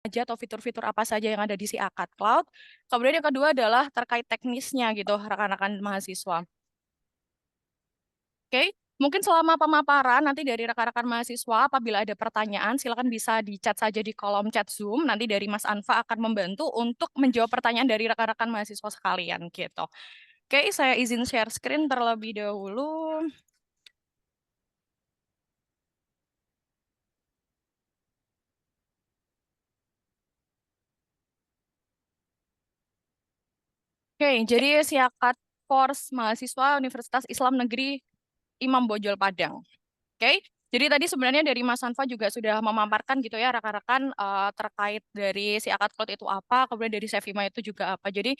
aja atau fitur-fitur apa saja yang ada di si Akad Cloud. Kemudian yang kedua adalah terkait teknisnya gitu, rekan-rekan mahasiswa. Oke, mungkin selama pemaparan nanti dari rekan-rekan mahasiswa, apabila ada pertanyaan, silakan bisa di-chat saja di kolom chat Zoom. Nanti dari Mas Anfa akan membantu untuk menjawab pertanyaan dari rekan-rekan mahasiswa sekalian gitu. Oke, saya izin share screen terlebih dahulu. Oke, jadi Siakat Force Mahasiswa Universitas Islam Negeri Imam Bonjol Padang. Oke, jadi tadi sebenarnya dari Mas Hanfa juga sudah memaparkan gitu ya rekan-rekan terkait dari si Akad Cloud itu apa, kemudian dari Sevima itu juga apa. Jadi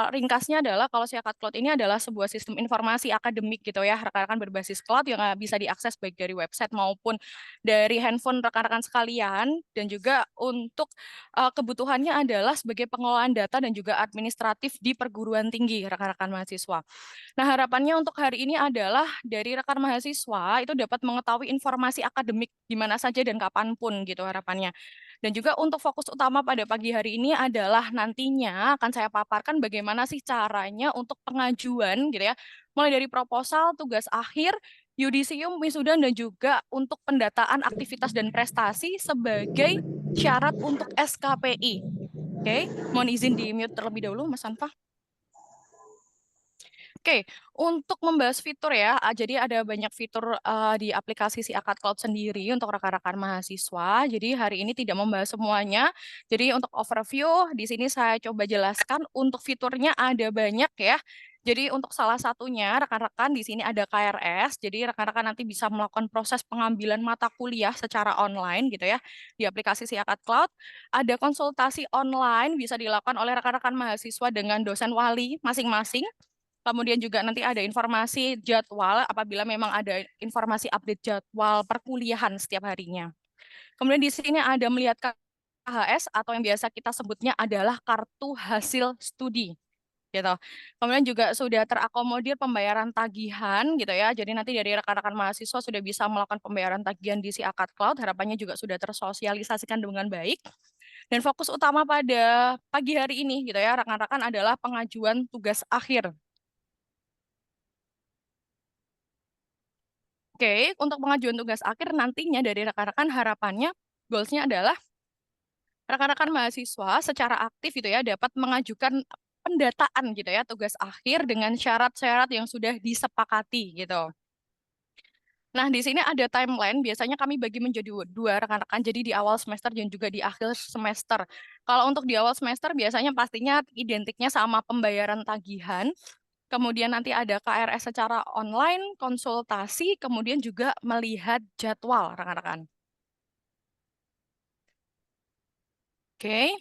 ringkasnya adalah kalau si Akad Cloud ini adalah sebuah sistem informasi akademik gitu ya, rekan-rekan berbasis cloud yang bisa diakses baik dari website maupun dari handphone rekan-rekan sekalian, dan juga untuk kebutuhannya adalah sebagai pengelolaan data dan juga administratif di perguruan tinggi rekan-rekan mahasiswa. Nah, harapannya untuk hari ini adalah dari rekan mahasiswa itu dapat mengetahui informasi akademik di mana saja dan kapanpun gitu harapannya. Dan juga untuk fokus utama pada pagi hari ini adalah nantinya akan saya paparkan bagaimana sih caranya untuk pengajuan gitu ya, mulai dari proposal, tugas akhir, yudisium, wisuda, dan juga untuk pendataan aktivitas dan prestasi sebagai syarat untuk SKPI. Oke, mohon izin di mute terlebih dahulu, Mas Anfa. Oke, untuk membahas fitur ya, jadi ada banyak fitur di aplikasi si Akad Cloud sendiri untuk rekan-rekan mahasiswa. Jadi hari ini tidak membahas semuanya. Jadi untuk overview, di sini saya coba jelaskan untuk fiturnya ada banyak ya. Jadi untuk salah satunya rekan-rekan di sini ada KRS. Jadi rekan-rekan nanti bisa melakukan proses pengambilan mata kuliah secara online gitu ya di aplikasi si Akad Cloud. Ada konsultasi online bisa dilakukan oleh rekan-rekan mahasiswa dengan dosen wali masing-masing. Kemudian juga nanti ada informasi jadwal apabila memang ada informasi update jadwal perkuliahan setiap harinya. Kemudian di sini ada melihat KHS atau yang biasa kita sebutnya adalah kartu hasil studi gitu. Kemudian juga sudah terakomodir pembayaran tagihan gitu ya. Jadi nanti dari rekan-rekan mahasiswa sudah bisa melakukan pembayaran tagihan di si Akad Cloud, harapannya juga sudah tersosialisasikan dengan baik. Dan fokus utama pada pagi hari ini gitu ya, rekan-rekan adalah pengajuan tugas akhir. Oke, untuk pengajuan tugas akhir nantinya dari rekan-rekan harapannya goals-nya adalah rekan-rekan mahasiswa secara aktif gitu ya dapat mengajukan pendataan gitu ya tugas akhir dengan syarat-syarat yang sudah disepakati gitu. Nah, di sini ada timeline, biasanya kami bagi menjadi dua rekan-rekan, jadi di awal semester dan juga di akhir semester. Kalau untuk di awal semester biasanya pastinya identiknya sama pembayaran tagihan, kemudian nanti ada KRS secara online, konsultasi, kemudian juga melihat jadwal, rekan-rekan. Oke,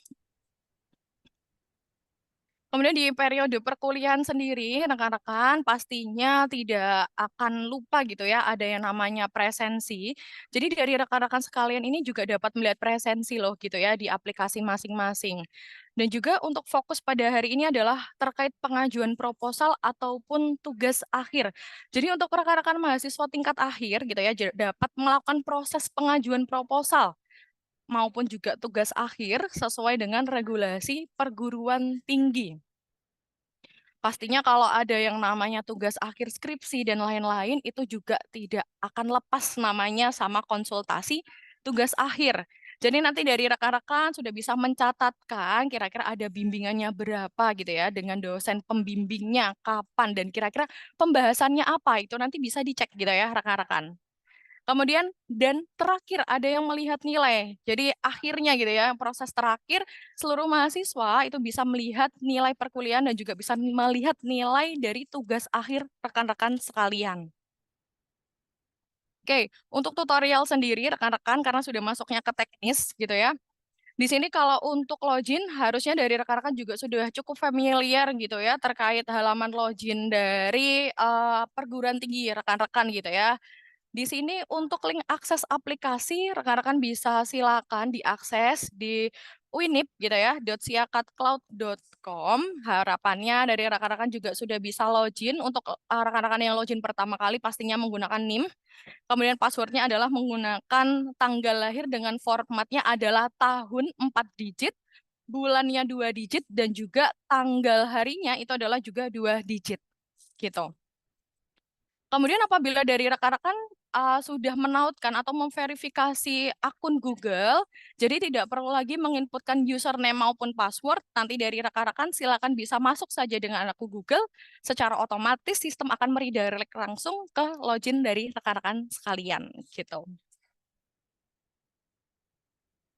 kemudian di periode perkuliahan sendiri, rekan-rekan pastinya tidak akan lupa gitu ya, ada yang namanya presensi. Jadi dari rekan-rekan sekalian ini juga dapat melihat presensi loh gitu ya di aplikasi masing-masing. Dan juga untuk fokus pada hari ini adalah terkait pengajuan proposal ataupun tugas akhir. Jadi untuk rekan-rekan mahasiswa tingkat akhir gitu ya, dapat melakukan proses pengajuan proposal maupun juga tugas akhir sesuai dengan regulasi perguruan tinggi. Pastinya kalau ada yang namanya tugas akhir skripsi dan lain-lain, itu juga tidak akan lepas namanya sama konsultasi tugas akhir. Jadi nanti dari rekan-rekan sudah bisa mencatatkan kira-kira ada bimbingannya berapa gitu ya, dengan dosen pembimbingnya kapan, dan kira-kira pembahasannya apa, itu nanti bisa dicek gitu ya rekan-rekan. Kemudian dan terakhir ada yang melihat nilai. Jadi akhirnya gitu ya, proses terakhir seluruh mahasiswa itu bisa melihat nilai perkuliahan dan juga bisa melihat nilai dari tugas akhir rekan-rekan sekalian. Oke, untuk tutorial sendiri rekan-rekan karena sudah masuknya ke teknis gitu ya. Di sini kalau untuk login harusnya dari rekan-rekan juga sudah cukup familiar gitu ya terkait halaman login dari perguruan tinggi rekan-rekan gitu ya. Di sini untuk link akses aplikasi, rekan-rekan bisa silakan diakses di Uinip gitu ya, .siakatcloud.com. Harapannya dari rekan-rekan juga sudah bisa login. Untuk rekan-rekan yang login pertama kali pastinya menggunakan NIM. Kemudian passwordnya adalah menggunakan tanggal lahir dengan formatnya adalah tahun 4 digit, bulannya 2 digit, dan juga tanggal harinya itu adalah juga 2 digit gitu. Kemudian apabila dari rekan-rekan sudah menautkan atau memverifikasi akun Google, jadi tidak perlu lagi menginputkan username maupun password, nanti dari rekan-rekan silakan bisa masuk saja dengan akun Google, secara otomatis sistem akan meredirect langsung ke login dari rekan-rekan sekalian gitu.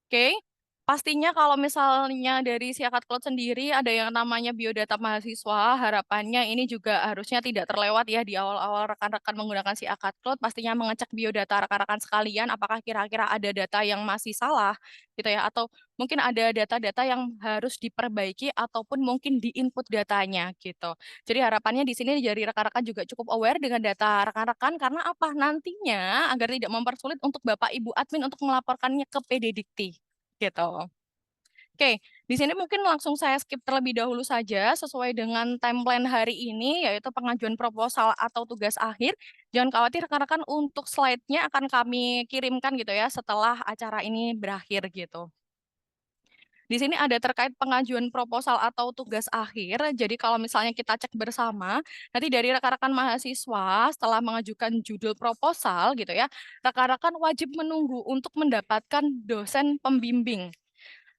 Oke, pastinya kalau misalnya dari Siakat Cloud sendiri ada yang namanya biodata mahasiswa, harapannya ini juga harusnya tidak terlewat ya di awal-awal rekan-rekan menggunakan Siakat Cloud, pastinya mengecek biodata rekan-rekan sekalian, apakah kira-kira ada data yang masih salah gitu ya, atau mungkin ada data-data yang harus diperbaiki ataupun mungkin di-input datanya gitu. Jadi harapannya di sini dari rekan-rekan juga cukup aware dengan data rekan-rekan karena apa? Nantinya agar tidak mempersulit untuk Bapak Ibu admin untuk melaporkannya ke PDDikti gitu. Oke, di sini mungkin langsung saya skip terlebih dahulu saja sesuai dengan timeline hari ini, yaitu pengajuan proposal atau tugas akhir. Jangan khawatir rekan-rekan, untuk slide-nya akan kami kirimkan gitu ya setelah acara ini berakhir gitu. Di sini ada terkait pengajuan proposal atau tugas akhir. Jadi kalau misalnya kita cek bersama, nanti dari rekan-rekan mahasiswa setelah mengajukan judul proposal gitu ya, rekan-rekan wajib menunggu untuk mendapatkan dosen pembimbing.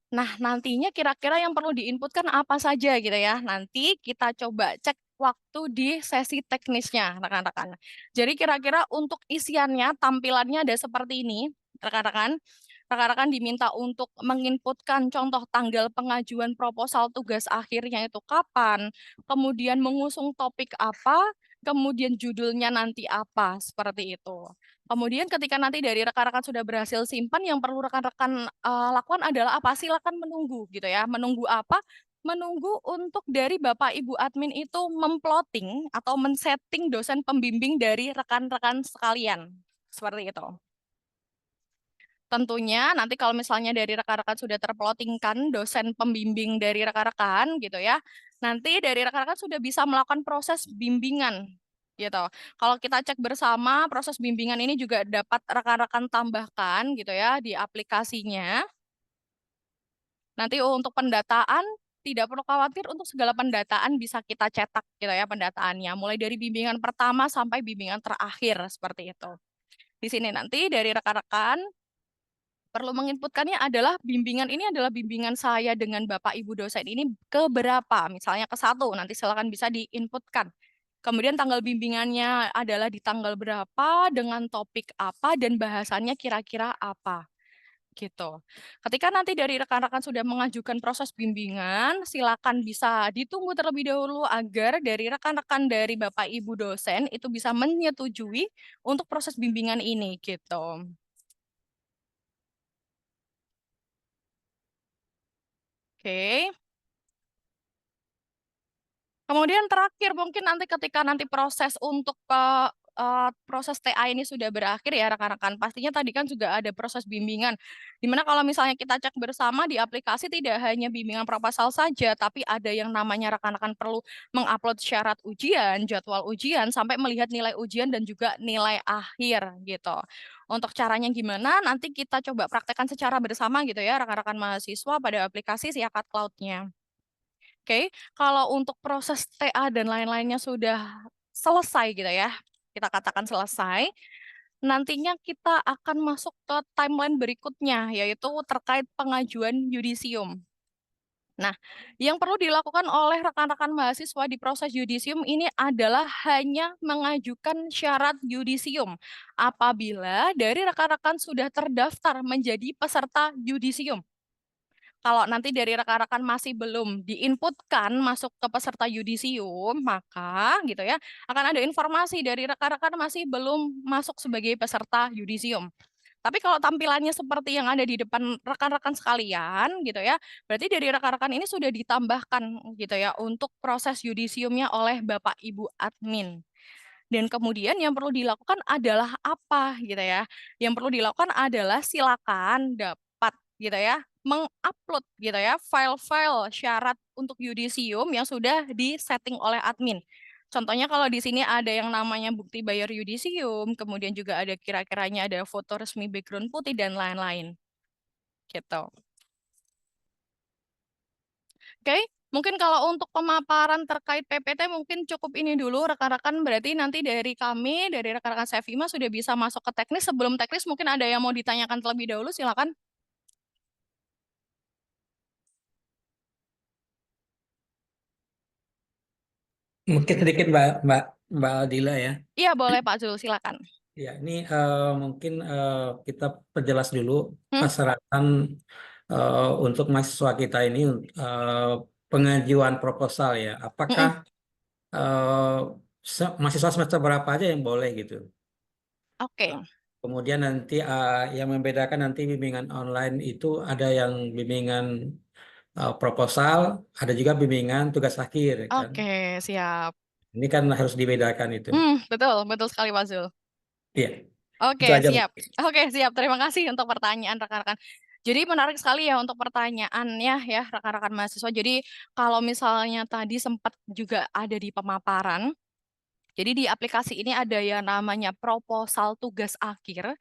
Nah, nantinya kira-kira yang perlu diinputkan apa saja gitu ya. Nanti kita coba cek waktu di sesi teknisnya, rekan-rekan. Jadi kira-kira untuk isiannya, tampilannya ada seperti ini, rekan-rekan. Rekan-rekan diminta untuk menginputkan contoh tanggal pengajuan proposal tugas akhirnya itu kapan, kemudian mengusung topik apa, kemudian judulnya nanti apa, seperti itu. Kemudian ketika nanti dari rekan-rekan sudah berhasil simpan, yang perlu rekan-rekan lakukan adalah apa? Silakan menunggu gitu ya. Menunggu apa? Menunggu untuk dari Bapak Ibu admin itu memploting atau men-setting dosen pembimbing dari rekan-rekan sekalian. Seperti itu. Tentunya nanti kalau misalnya dari rekan-rekan sudah terplotingkan dosen pembimbing dari rekan-rekan gitu ya, nanti dari rekan-rekan sudah bisa melakukan proses bimbingan gitu. Kalau kita cek bersama, proses bimbingan ini juga dapat rekan-rekan tambahkan gitu ya di aplikasinya. Nanti untuk pendataan tidak perlu khawatir, untuk segala pendataan bisa kita cetak gitu ya pendataannya, mulai dari bimbingan pertama sampai bimbingan terakhir seperti itu. Di sini nanti dari rekan-rekan perlu menginputkannya adalah bimbingan ini adalah bimbingan saya dengan Bapak Ibu dosen ini ke berapa, misalnya ke satu, nanti silakan bisa diinputkan. Kemudian tanggal bimbingannya adalah di tanggal berapa, dengan topik apa, dan bahasannya kira-kira apa. Gitu. Ketika nanti dari rekan-rekan sudah mengajukan proses bimbingan, silakan bisa ditunggu terlebih dahulu agar dari rekan-rekan dari Bapak Ibu dosen itu bisa menyetujui untuk proses bimbingan ini gitu. Oke. Kemudian terakhir mungkin nanti ketika nanti proses untuk proses TA ini sudah berakhir ya rekan-rekan. Pastinya tadi kan juga ada proses bimbingan. Dimana kalau misalnya kita cek bersama di aplikasi tidak hanya bimbingan proposal saja, tapi ada yang namanya rekan-rekan perlu mengupload syarat ujian, jadwal ujian, sampai melihat nilai ujian dan juga nilai akhir gitu. Untuk caranya gimana? Nanti kita coba praktekkan secara bersama gitu ya rekan-rekan mahasiswa pada aplikasi Siakat Cloud-nya. Oke, kalau untuk proses TA dan lain-lainnya sudah selesai gitu ya, kita katakan selesai, nantinya kita akan masuk ke timeline berikutnya, yaitu terkait pengajuan yudisium. Nah, yang perlu dilakukan oleh rekan-rekan mahasiswa di proses yudisium ini adalah hanya mengajukan syarat yudisium apabila dari rekan-rekan sudah terdaftar menjadi peserta yudisium. Kalau nanti dari rekan-rekan masih belum diinputkan masuk ke peserta yudisium, maka gitu ya, akan ada informasi dari rekan-rekan masih belum masuk sebagai peserta yudisium. Tapi kalau tampilannya seperti yang ada di depan rekan-rekan sekalian gitu ya, berarti dari rekan-rekan ini sudah ditambahkan gitu ya untuk proses yudisiumnya oleh Bapak Ibu admin. Dan kemudian yang perlu dilakukan adalah apa gitu ya? Yang perlu dilakukan adalah silakan gitu ya, mengupload gitu ya file-file syarat untuk yudisium yang sudah disetting oleh admin. Contohnya kalau di sini ada yang namanya bukti bayar yudisium, kemudian juga ada kira-kiranya ada foto resmi background putih dan lain-lain. Gitu. Oke, mungkin kalau untuk pemaparan terkait PPT mungkin cukup ini dulu rekan-rekan. Berarti nanti dari kami, dari rekan-rekan Sevima sudah bisa masuk ke teknis. Sebelum teknis mungkin ada yang mau ditanyakan terlebih dahulu, silakan. Mungkin sedikit Mbak Aldila ya. Iya, boleh Pak Zul, silakan. Ya, ini mungkin kita perjelas dulu Hmm? persyaratan untuk mahasiswa kita ini eh, pengajuan proposal ya. Apakah Mm-mm. mahasiswa semester berapa aja yang boleh gitu? Oke, Kemudian nanti yang membedakan nanti bimbingan online itu ada yang bimbingan proposal, ada juga bimbingan tugas akhir kan. oke, siap. Ini kan harus dibedakan itu. Betul, betul sekali Pak Zul. Iya, Oke, itu aja. siap. Oke, siap. Terima kasih untuk pertanyaan rekan-rekan. Jadi menarik sekali ya untuk pertanyaannya ya rekan-rekan mahasiswa. Jadi kalau misalnya tadi sempat juga ada di pemaparan, jadi di aplikasi ini ada yang namanya proposal tugas akhir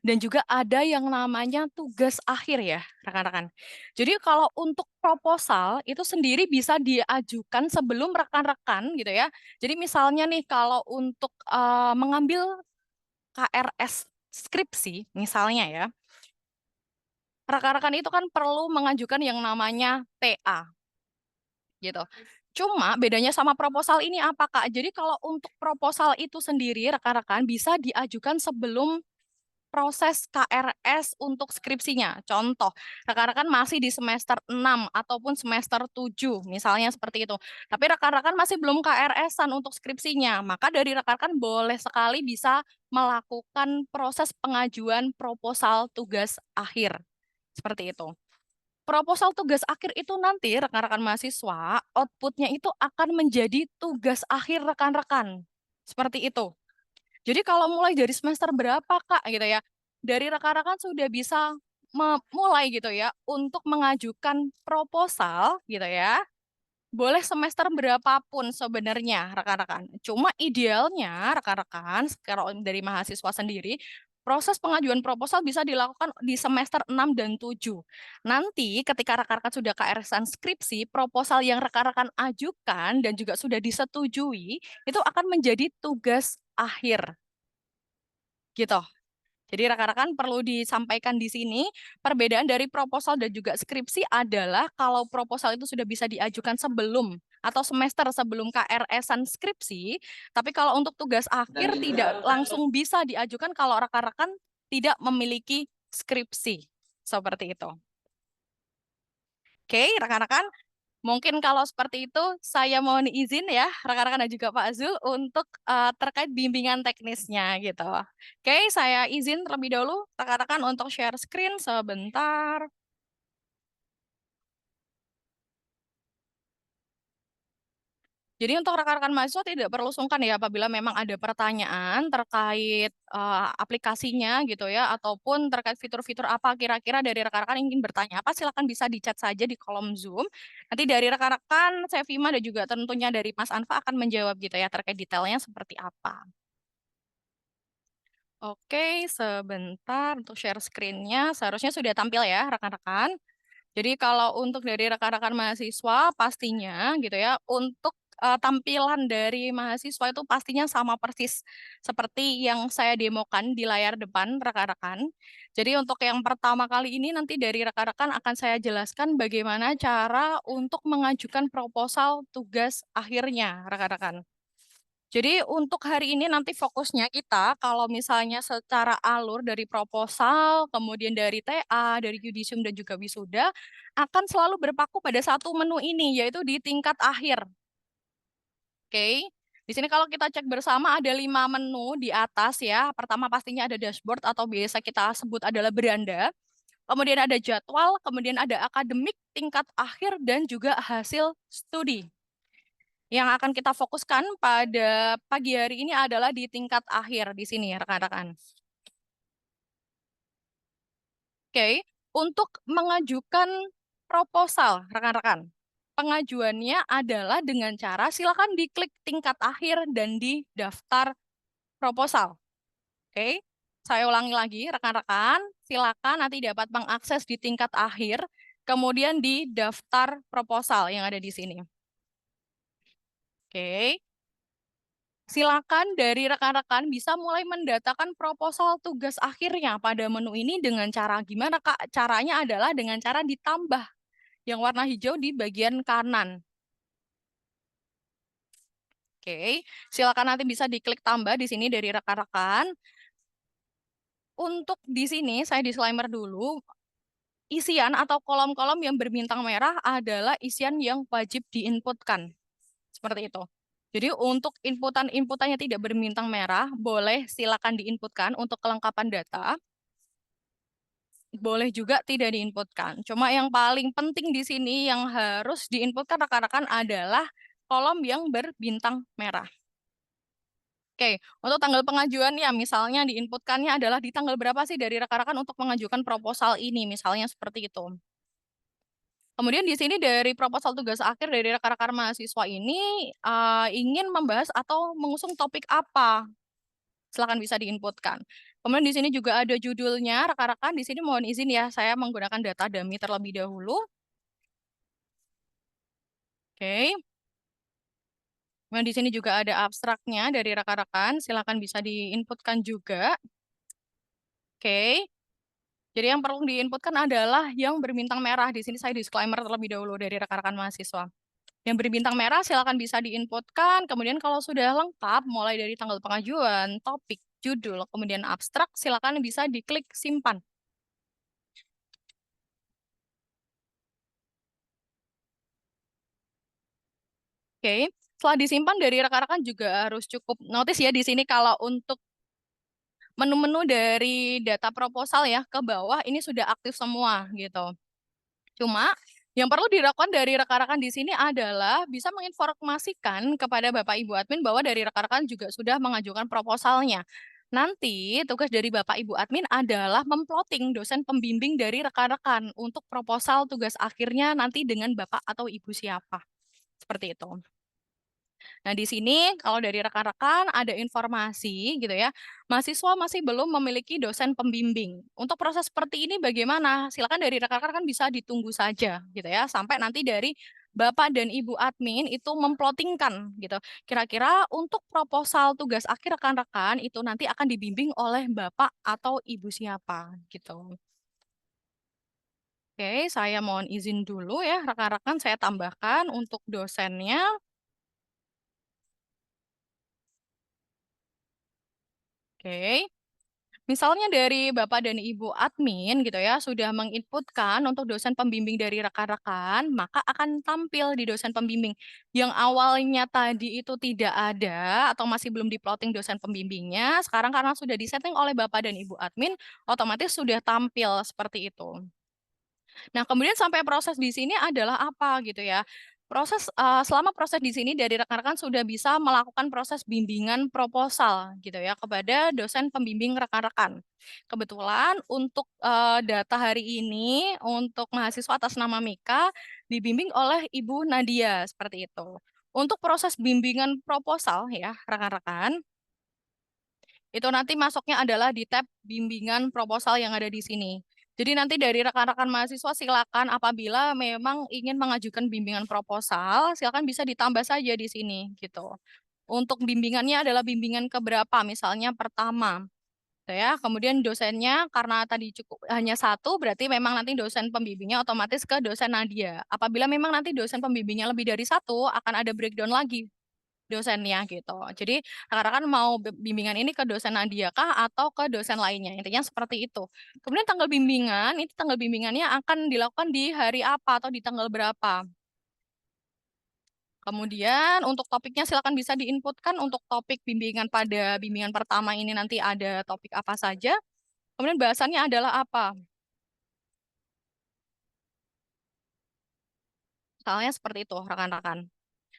dan juga ada yang namanya tugas akhir ya rekan-rekan. Jadi kalau untuk proposal itu sendiri bisa diajukan sebelum rekan-rekan gitu ya. Jadi misalnya nih kalau untuk mengambil KRS skripsi misalnya ya, rekan-rekan itu kan perlu mengajukan yang namanya TA gitu. Cuma bedanya sama proposal ini apa Kak? Jadi kalau untuk proposal itu sendiri rekan-rekan bisa diajukan sebelum proses KRS untuk skripsinya. Contoh, rekan-rekan masih di semester 6 ataupun semester 7, misalnya seperti itu. Tapi rekan-rekan masih belum KRS-an untuk skripsinya, maka dari rekan-rekan boleh sekali bisa melakukan proses pengajuan proposal tugas akhir. Seperti itu. Proposal tugas akhir itu nanti rekan-rekan mahasiswa, outputnya itu akan menjadi tugas akhir rekan-rekan. Seperti itu. Jadi kalau mulai dari semester berapa Kak gitu ya, dari rekan-rekan sudah bisa mulai gitu ya untuk mengajukan proposal gitu ya. Boleh semester berapapun sebenarnya rekan-rekan. Cuma idealnya rekan-rekan kalau dari mahasiswa sendiri proses pengajuan proposal bisa dilakukan di semester 6 dan 7. Nanti ketika rekan-rekan sudah keeresan skripsi, proposal yang rekan-rekan ajukan dan juga sudah disetujui itu akan menjadi tugas akhir gitu. Jadi rekan-rekan perlu disampaikan di sini, perbedaan dari proposal dan juga skripsi adalah kalau proposal itu sudah bisa diajukan sebelum atau semester sebelum KRS-an skripsi, tapi kalau untuk tugas akhir tidak langsung bisa diajukan kalau rekan-rekan tidak memiliki skripsi. Seperti itu. Oke, rekan-rekan, mungkin kalau seperti itu, saya mohon izin ya, rekan-rekan dan juga Pak Zul, untuk terkait bimbingan teknisnya gitu. Oke, saya izin terlebih dahulu, rekan-rekan untuk share screen sebentar. Jadi untuk rekan-rekan mahasiswa tidak perlu sungkan ya apabila memang ada pertanyaan terkait aplikasinya gitu ya, ataupun terkait fitur-fitur apa kira-kira dari rekan-rekan yang ingin bertanya apa, silakan bisa di chat saja di kolom Zoom. Nanti dari rekan-rekan, saya Vima dan juga tentunya dari Mas Anfa akan menjawab gitu ya terkait detailnya seperti apa. Oke, sebentar untuk share screen-nya seharusnya sudah tampil ya rekan-rekan. Jadi kalau untuk dari rekan-rekan mahasiswa pastinya gitu ya, untuk tampilan dari mahasiswa itu pastinya sama persis seperti yang saya demokan di layar depan rekan-rekan. Jadi untuk yang pertama kali ini nanti dari rekan-rekan akan saya jelaskan bagaimana cara untuk mengajukan proposal tugas akhirnya rekan-rekan. Jadi untuk hari ini nanti fokusnya kita kalau misalnya secara alur dari proposal, kemudian dari TA, dari yudisium dan juga wisuda akan selalu berpaku pada satu menu ini yaitu di tingkat akhir. Oke. Di sini kalau kita cek bersama ada 5 menu di atas ya. Pertama pastinya ada dashboard atau biasa kita sebut adalah beranda. Kemudian ada jadwal, kemudian ada akademik, tingkat akhir dan juga hasil studi. Yang akan kita fokuskan pada pagi hari ini adalah di tingkat akhir di sini, rekan-rekan. Oke, Untuk mengajukan proposal, rekan-rekan. Pengajuannya adalah dengan cara silakan diklik tingkat akhir dan di daftar proposal. Oke, saya ulangi lagi, rekan-rekan, silakan nanti dapat mengakses di tingkat akhir, kemudian di daftar proposal yang ada di sini. Oke, silakan dari rekan-rekan bisa mulai mendatakan proposal tugas akhirnya pada menu ini dengan cara gimana, Kak? Caranya adalah dengan cara ditambah yang warna hijau di bagian kanan. Oke, silakan nanti bisa diklik tambah di sini dari rekan-rekan. Untuk di sini saya disclaimer dulu, isian atau kolom-kolom yang berbintang merah adalah isian yang wajib diinputkan. Seperti itu. Jadi untuk inputannya tidak berbintang merah, boleh silakan diinputkan untuk kelengkapan data. Boleh juga tidak diinputkan. Cuma yang paling penting di sini yang harus diinputkan rekan-rekan adalah kolom yang berbintang merah. Oke, untuk tanggal pengajuan ya misalnya diinputkannya adalah di tanggal berapa sih dari rekan-rekan untuk mengajukan proposal ini, misalnya seperti itu. Kemudian di sini dari proposal tugas akhir dari rekan-rekan mahasiswa ini ingin membahas atau mengusung topik apa, silakan bisa diinputkan. Kemudian di sini juga ada judulnya, rekan-rekan di sini mohon izin ya, saya menggunakan data dummy terlebih dahulu. Oke. Kemudian di sini juga ada abstraknya dari rekan-rekan, silakan bisa diinputkan juga. Oke. Jadi yang perlu diinputkan adalah yang berbintang merah. Di sini saya disclaimer terlebih dahulu dari rekan-rekan mahasiswa. Yang berbintang merah silakan bisa diinputkan. Kemudian kalau sudah lengkap, mulai dari tanggal pengajuan, topik, judul, kemudian abstrak, silakan bisa diklik simpan. Oke, setelah disimpan dari rekan-rekan juga harus cukup notice ya di sini kalau untuk menu-menu dari data proposal ya ke bawah ini sudah aktif semua gitu. Cuma yang perlu dilakukan dari rekan-rekan di sini adalah bisa menginformasikan kepada Bapak Ibu admin bahwa dari rekan-rekan juga sudah mengajukan proposalnya. Nanti tugas dari Bapak Ibu admin adalah memplotting dosen pembimbing dari rekan-rekan untuk proposal tugas akhirnya nanti dengan Bapak atau Ibu siapa. Seperti itu. Nah, di sini kalau dari rekan-rekan ada informasi gitu ya, mahasiswa masih belum memiliki dosen pembimbing. Untuk proses seperti ini bagaimana? Silakan dari rekan-rekan kan bisa ditunggu saja gitu ya, sampai nanti dari Bapak dan Ibu admin itu memplotingkan gitu. Kira-kira untuk proposal tugas akhir rekan-rekan itu nanti akan dibimbing oleh Bapak atau Ibu siapa gitu. Oke, saya mohon izin dulu ya rekan-rekan saya tambahkan untuk dosennya. Oke. Misalnya dari Bapak dan Ibu admin gitu ya, sudah menginputkan untuk dosen pembimbing dari rekan-rekan, maka akan tampil di dosen pembimbing. Yang awalnya tadi itu tidak ada atau masih belum diplotting dosen pembimbingnya, sekarang karena sudah disetting oleh Bapak dan Ibu admin, otomatis sudah tampil seperti itu. Nah, kemudian sampai proses di sini adalah apa gitu ya? Selama proses di sini dari rekan-rekan sudah bisa melakukan proses bimbingan proposal gitu ya kepada dosen pembimbing rekan-rekan. Kebetulan untuk data hari ini untuk mahasiswa atas nama Mika dibimbing oleh Ibu Nadia seperti itu. Untuk proses bimbingan proposal ya rekan-rekan, itu nanti masuknya adalah di tab bimbingan proposal yang ada di sini. Jadi nanti dari rekan-rekan mahasiswa silakan apabila memang ingin mengajukan bimbingan proposal, silakan bisa ditambah saja di sini gitu. Untuk bimbingannya adalah bimbingan keberapa, misalnya pertama. Gitu ya. Kemudian dosennya karena tadi cukup hanya satu, berarti memang nanti dosen pembimbingnya otomatis ke dosen Nadia. Apabila memang nanti dosen pembimbingnya lebih dari satu, akan ada breakdown lagi dosennya gitu. Jadi rekan-rekan mau bimbingan ini ke dosen Nadia kah atau ke dosen lainnya? Intinya seperti itu. Kemudian tanggal bimbingan, itu tanggal bimbingannya akan dilakukan di hari apa atau di tanggal berapa? Kemudian untuk topiknya silakan bisa diinputkan untuk topik bimbingan pada bimbingan pertama ini nanti ada topik apa saja. Kemudian bahasannya adalah apa? Misalnya seperti itu rekan-rekan.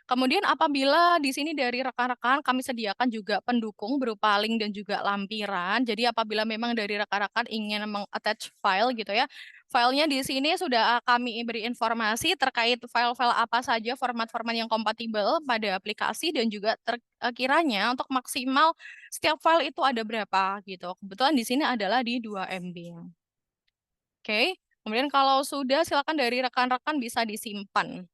Kemudian apabila di sini dari rekan-rekan kami sediakan juga pendukung berupa link dan juga lampiran. Jadi apabila memang dari rekan-rekan ingin meng-attach file gitu ya, filenya di sini sudah kami beri informasi terkait file-file apa saja, format-format yang kompatibel pada aplikasi dan juga kiranya untuk maksimal setiap file itu ada berapa gitu. Kebetulan di sini adalah di 2 MB. Oke. Kemudian kalau sudah silakan dari rekan-rekan bisa disimpan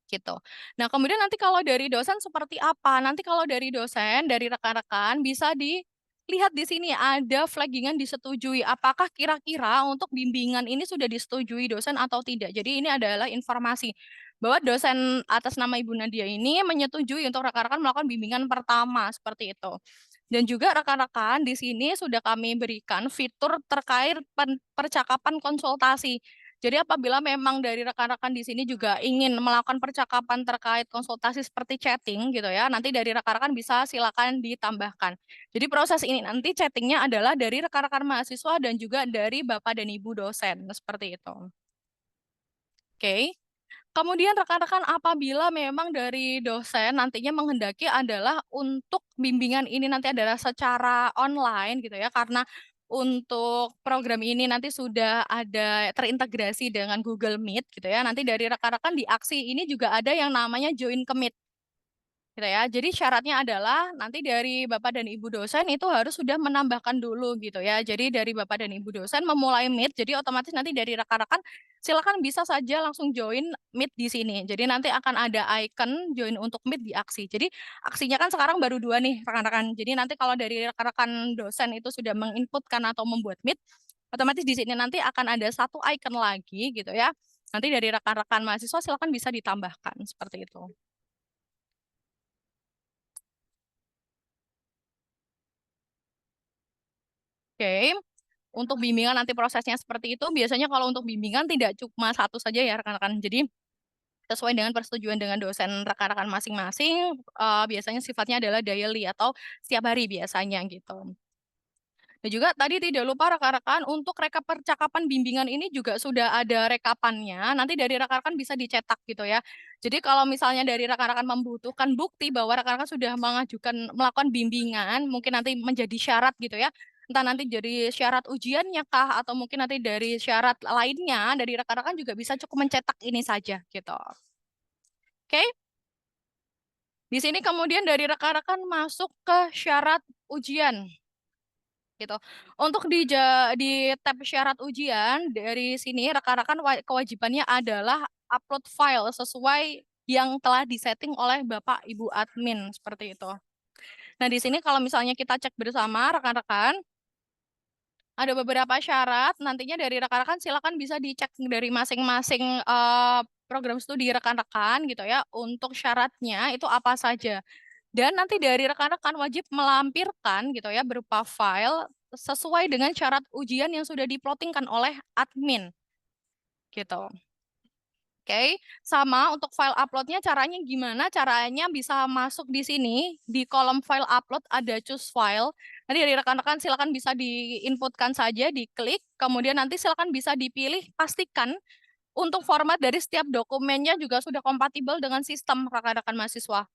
gitu. Nah, kemudian nanti kalau dari dosen seperti apa? Nanti kalau dari dosen, dari rekan-rekan bisa dilihat di sini ada flaggingan disetujui. Apakah kira-kira untuk bimbingan ini sudah disetujui dosen atau tidak? Jadi ini adalah informasi bahwa dosen atas nama Ibu Nadia ini menyetujui untuk rekan-rekan melakukan bimbingan pertama seperti itu. Dan juga rekan-rekan di sini sudah kami berikan fitur terkait percakapan konsultasi. Jadi apabila memang dari rekan-rekan di sini juga ingin melakukan percakapan terkait konsultasi seperti chatting gitu ya, nanti dari rekan-rekan bisa silakan ditambahkan. Jadi proses ini nanti chattingnya adalah dari rekan-rekan mahasiswa dan juga dari Bapak dan Ibu dosen, seperti itu. Oke. Kemudian rekan-rekan apabila memang dari dosen nantinya menghendaki adalah untuk bimbingan ini nanti adalah secara online gitu ya, karena untuk program ini nanti sudah ada terintegrasi dengan Google Meet gitu ya. Nanti dari rekan-rekan di aksi ini juga ada yang namanya join ke Meet gitu ya. Jadi syaratnya adalah nanti dari Bapak dan Ibu dosen itu harus sudah menambahkan dulu gitu ya. Jadi dari Bapak dan Ibu dosen memulai Meet, jadi otomatis nanti dari rekan-rekan silakan bisa saja langsung join Meet di sini. Jadi nanti akan ada icon join untuk Meet di aksi. Jadi aksinya kan sekarang baru 2 nih rekan-rekan. Jadi nanti kalau dari rekan-rekan dosen itu sudah menginputkan atau membuat Meet, otomatis di sini nanti akan ada satu icon lagi gitu ya. Nanti dari rekan-rekan mahasiswa silakan bisa ditambahkan seperti itu. Oke. Untuk bimbingan nanti prosesnya seperti itu, biasanya kalau untuk bimbingan tidak cuma satu saja ya rekan-rekan. Jadi sesuai dengan persetujuan dengan dosen rekan-rekan masing-masing, biasanya sifatnya adalah daily atau setiap hari biasanya gitu. Dan juga tadi tidak lupa rekan-rekan untuk rekap percakapan bimbingan ini juga sudah ada rekapannya. Nanti dari rekan-rekan bisa dicetak gitu ya. Jadi kalau misalnya dari rekan-rekan membutuhkan bukti bahwa rekan-rekan sudah melakukan bimbingan, mungkin nanti menjadi syarat gitu ya. Entah nanti jadi syarat ujiannya kah atau mungkin nanti dari syarat lainnya dari rekan-rekan juga bisa cukup mencetak ini saja gitu. Oke? Di sini kemudian dari rekan-rekan masuk ke syarat ujian gitu. Untuk di tab syarat ujian dari sini rekan-rekan kewajibannya adalah upload file sesuai yang telah disetting oleh Bapak Ibu admin seperti itu. Nah, di sini kalau misalnya kita cek bersama rekan-rekan ada beberapa syarat nantinya dari rekan-rekan silakan bisa dicek dari masing-masing program studi rekan-rekan gitu ya untuk syaratnya itu apa saja. Dan nanti dari rekan-rekan wajib melampirkan gitu ya berupa file sesuai dengan syarat ujian yang sudah diplotingkan oleh admin gitu. Oke, sama untuk file uploadnya caranya gimana? Caranya bisa masuk di sini di kolom file upload ada choose file. Nanti dari rekan-rekan silakan bisa diinputkan saja, diklik, kemudian nanti silakan bisa dipilih. Pastikan untuk format dari setiap dokumennya juga sudah kompatibel dengan sistem rekan-rekan mahasiswa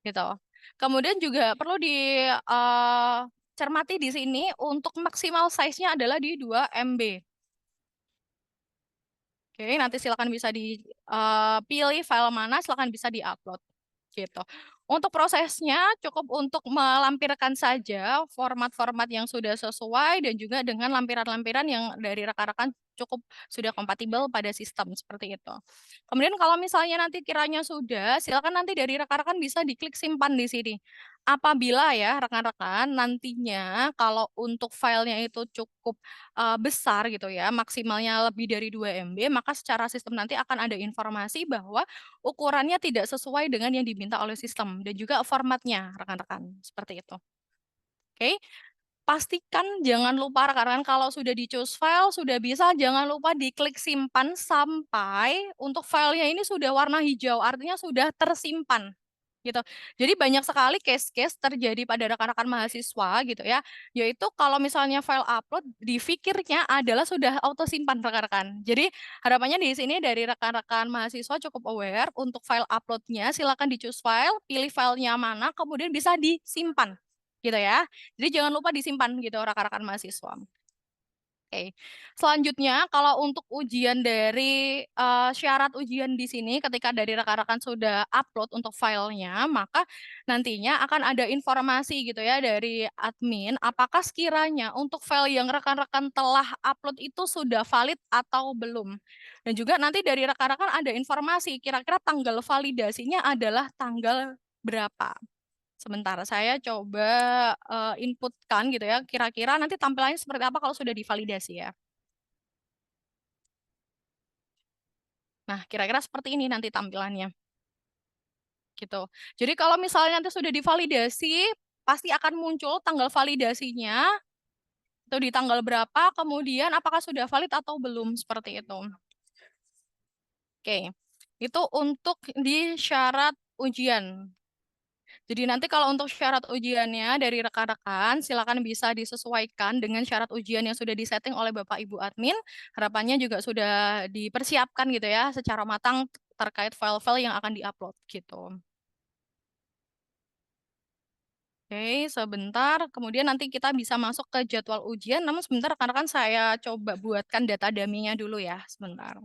gitu. Kemudian juga perlu dicermati di sini untuk maksimal size-nya adalah di 2 MB. Oke, nanti silakan bisa dipilih file mana, silakan bisa diupload gitu. Untuk prosesnya cukup untuk melampirkan saja format-format yang sudah sesuai dan juga dengan lampiran-lampiran yang dari rekan-rekan cukup sudah kompatibel pada sistem seperti itu. Kemudian kalau misalnya nanti kiranya sudah, silakan nanti dari rekan-rekan bisa diklik simpan di sini. Apabila ya rekan-rekan nantinya kalau untuk filenya itu cukup besar gitu ya, maksimalnya lebih dari 2 MB, maka secara sistem nanti akan ada informasi bahwa ukurannya tidak sesuai dengan yang diminta oleh sistem dan juga formatnya rekan-rekan, seperti itu. Oke, pastikan jangan lupa rekan-rekan kalau sudah di-choose file, sudah bisa jangan lupa diklik simpan sampai untuk filenya ini sudah warna hijau, artinya sudah tersimpan. gitu. Jadi banyak sekali case-case terjadi pada rekan-rekan mahasiswa gitu ya, yaitu kalau misalnya file upload dipikirnya adalah sudah auto simpan rekan-rekan. Jadi harapannya di sini dari rekan-rekan mahasiswa cukup aware untuk file uploadnya, silakan di choose file, pilih filenya mana, kemudian bisa disimpan gitu ya. Jadi jangan lupa disimpan gitu rekan-rekan mahasiswa. Oke. Selanjutnya, kalau untuk ujian dari syarat ujian di sini, ketika dari rekan-rekan sudah upload untuk filenya, maka nantinya akan ada informasi gitu ya dari admin, apakah sekiranya untuk file yang rekan-rekan telah upload itu sudah valid atau belum. Dan juga nanti dari rekan-rekan ada informasi, kira-kira tanggal validasinya adalah tanggal berapa. Sebentar, saya coba inputkan gitu ya, kira-kira nanti tampilannya seperti apa kalau sudah divalidasi ya. Nah, kira-kira seperti ini nanti tampilannya, gitu. Jadi kalau misalnya nanti sudah divalidasi, pasti akan muncul tanggal validasinya, itu di tanggal berapa, kemudian apakah sudah valid atau belum, seperti itu. Oke, itu untuk di syarat ujian. Jadi nanti kalau untuk syarat ujiannya dari rekan-rekan, silakan bisa disesuaikan dengan syarat ujian yang sudah disetting oleh Bapak Ibu admin. Harapannya juga sudah dipersiapkan gitu ya secara matang terkait file-file yang akan diupload gitu. Oke, sebentar. Kemudian nanti kita bisa masuk ke jadwal ujian. Namun sebentar rekan-rekan saya coba buatkan data dummy-nya dulu ya, sebentar.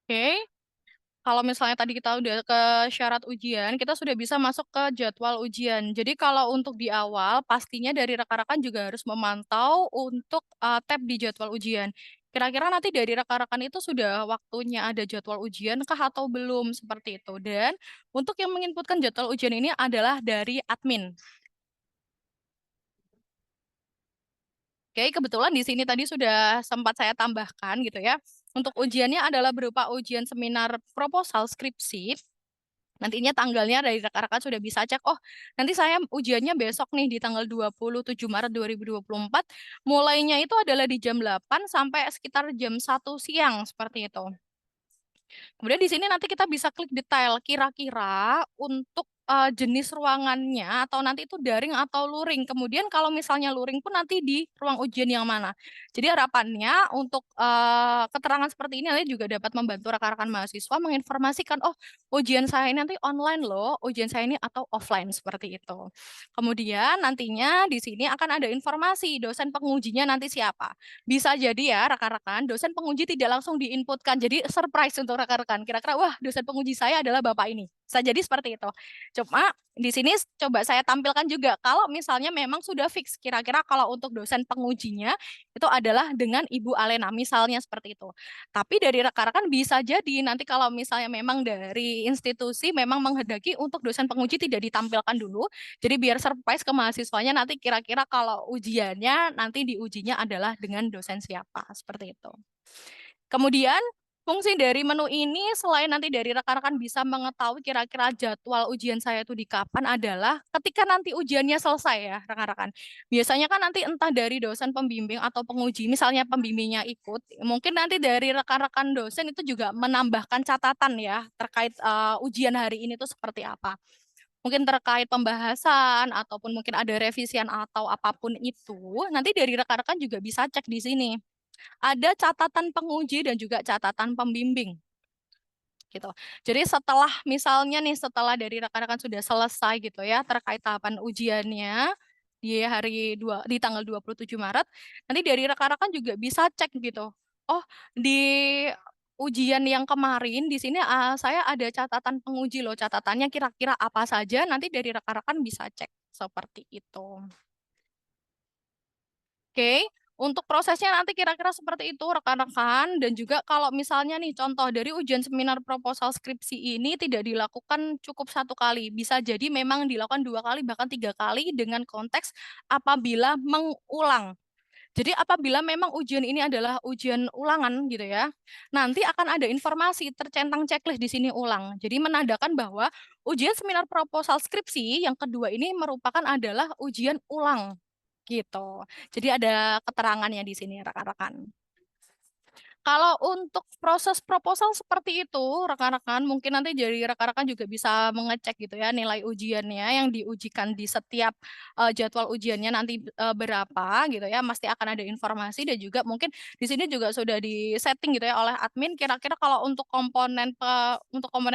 Oke, kalau misalnya tadi kita udah ke syarat ujian, kita sudah bisa masuk ke jadwal ujian. Jadi kalau untuk di awal, pastinya dari rekan-rekan juga harus memantau untuk tab di jadwal ujian. Kira-kira nanti dari rekan-rekan itu sudah waktunya ada jadwal ujian kah atau belum, seperti itu. Dan untuk yang menginputkan jadwal ujian ini adalah dari admin. Oke, kebetulan di sini tadi sudah sempat saya tambahkan gitu ya. Untuk ujiannya adalah berupa ujian seminar proposal skripsi. Nantinya tanggalnya dari rekan-rekan sudah bisa cek, oh nanti saya ujiannya besok nih di tanggal 27 Maret 2024. Mulainya itu adalah di jam 8 sampai sekitar jam 1 siang, seperti itu. Kemudian di sini nanti kita bisa klik detail, kira-kira untuk jenis ruangannya atau nanti itu daring atau luring. Kemudian kalau misalnya luring pun nanti di ruang ujian yang mana. Jadi harapannya untuk keterangan seperti ini nanti juga dapat membantu rekan-rekan mahasiswa menginformasikan, oh ujian saya ini nanti online loh, ujian saya ini atau offline seperti itu. Kemudian nantinya di sini akan ada informasi dosen pengujinya nanti siapa. Bisa jadi ya rekan-rekan, dosen penguji tidak langsung diinputkan. Jadi surprise untuk rekan-rekan. Kira-kira, wah dosen penguji saya adalah Bapak ini. Bisa jadi seperti itu. Cuma di sini coba saya tampilkan juga kalau misalnya memang sudah fix kira-kira kalau untuk dosen pengujinya itu adalah dengan Ibu Alena misalnya seperti itu. Tapi dari rekan-rekan bisa jadi nanti kalau misalnya memang dari institusi memang menghendaki untuk dosen penguji tidak ditampilkan dulu. Jadi biar surprise ke mahasiswanya nanti kira-kira kalau ujiannya nanti diujinya adalah dengan dosen siapa seperti itu. Kemudian fungsi dari menu ini selain nanti dari rekan-rekan bisa mengetahui kira-kira jadwal ujian saya itu di kapan adalah ketika nanti ujiannya selesai ya rekan-rekan. Biasanya kan nanti entah dari dosen pembimbing atau penguji, misalnya pembimbingnya ikut, mungkin nanti dari rekan-rekan dosen itu juga menambahkan catatan ya terkait ujian hari ini tuh seperti apa. Mungkin terkait pembahasan ataupun mungkin ada revisian atau apapun itu, nanti dari rekan-rekan juga bisa cek di sini. Ada catatan penguji dan juga catatan pembimbing gitu. Jadi setelah misalnya nih setelah dari rekan-rekan sudah selesai gitu ya terkait tahapan ujiannya di hari di tanggal 27 Maret, nanti dari rekan-rekan juga bisa cek gitu. Oh, di ujian yang kemarin di sini saya ada catatan penguji loh. Catatannya kira-kira apa saja nanti dari rekan-rekan bisa cek seperti itu. Oke. Untuk prosesnya nanti kira-kira seperti itu rekan-rekan, dan juga kalau misalnya nih contoh dari ujian seminar proposal skripsi ini tidak dilakukan cukup satu kali, bisa jadi memang dilakukan 2 kali bahkan 3 kali dengan konteks apabila mengulang. Jadi apabila memang ujian ini adalah ujian ulangan gitu ya, nanti akan ada informasi tercentang checklist di sini ulang. Jadi menandakan bahwa ujian seminar proposal skripsi yang kedua ini merupakan adalah ujian ulang gitu. Jadi ada keterangannya di sini rekan-rekan. Kalau untuk proses proposal seperti itu, rekan-rekan, mungkin nanti dari rekan-rekan juga bisa mengecek gitu ya nilai ujiannya yang diujikan di setiap jadwal ujiannya nanti berapa gitu ya, pasti akan ada informasi, dan juga mungkin di sini juga sudah di-setting gitu ya oleh admin kira-kira kalau untuk komponen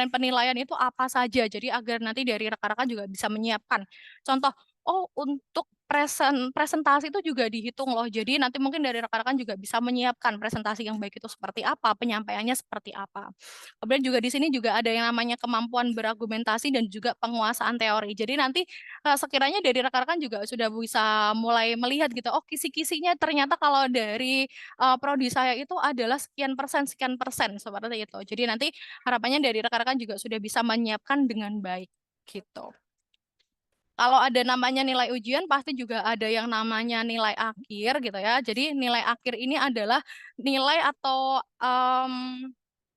penilaian itu apa saja. Jadi agar nanti dari rekan-rekan juga bisa menyiapkan. Contoh, oh untuk presentasi itu juga dihitung loh. Jadi nanti mungkin dari rekan-rekan juga bisa menyiapkan presentasi yang baik itu seperti apa, penyampaiannya seperti apa. Kemudian juga di sini juga ada yang namanya kemampuan berargumentasi dan juga penguasaan teori. Jadi nanti sekiranya dari rekan-rekan juga sudah bisa mulai melihat gitu, oh kisi-kisinya ternyata kalau dari prodi saya itu adalah sekian persen seperti itu. Jadi nanti harapannya dari rekan-rekan juga sudah bisa menyiapkan dengan baik gitu. Kalau ada namanya nilai ujian, pasti juga ada yang namanya nilai akhir gitu ya. Jadi nilai akhir ini adalah nilai atau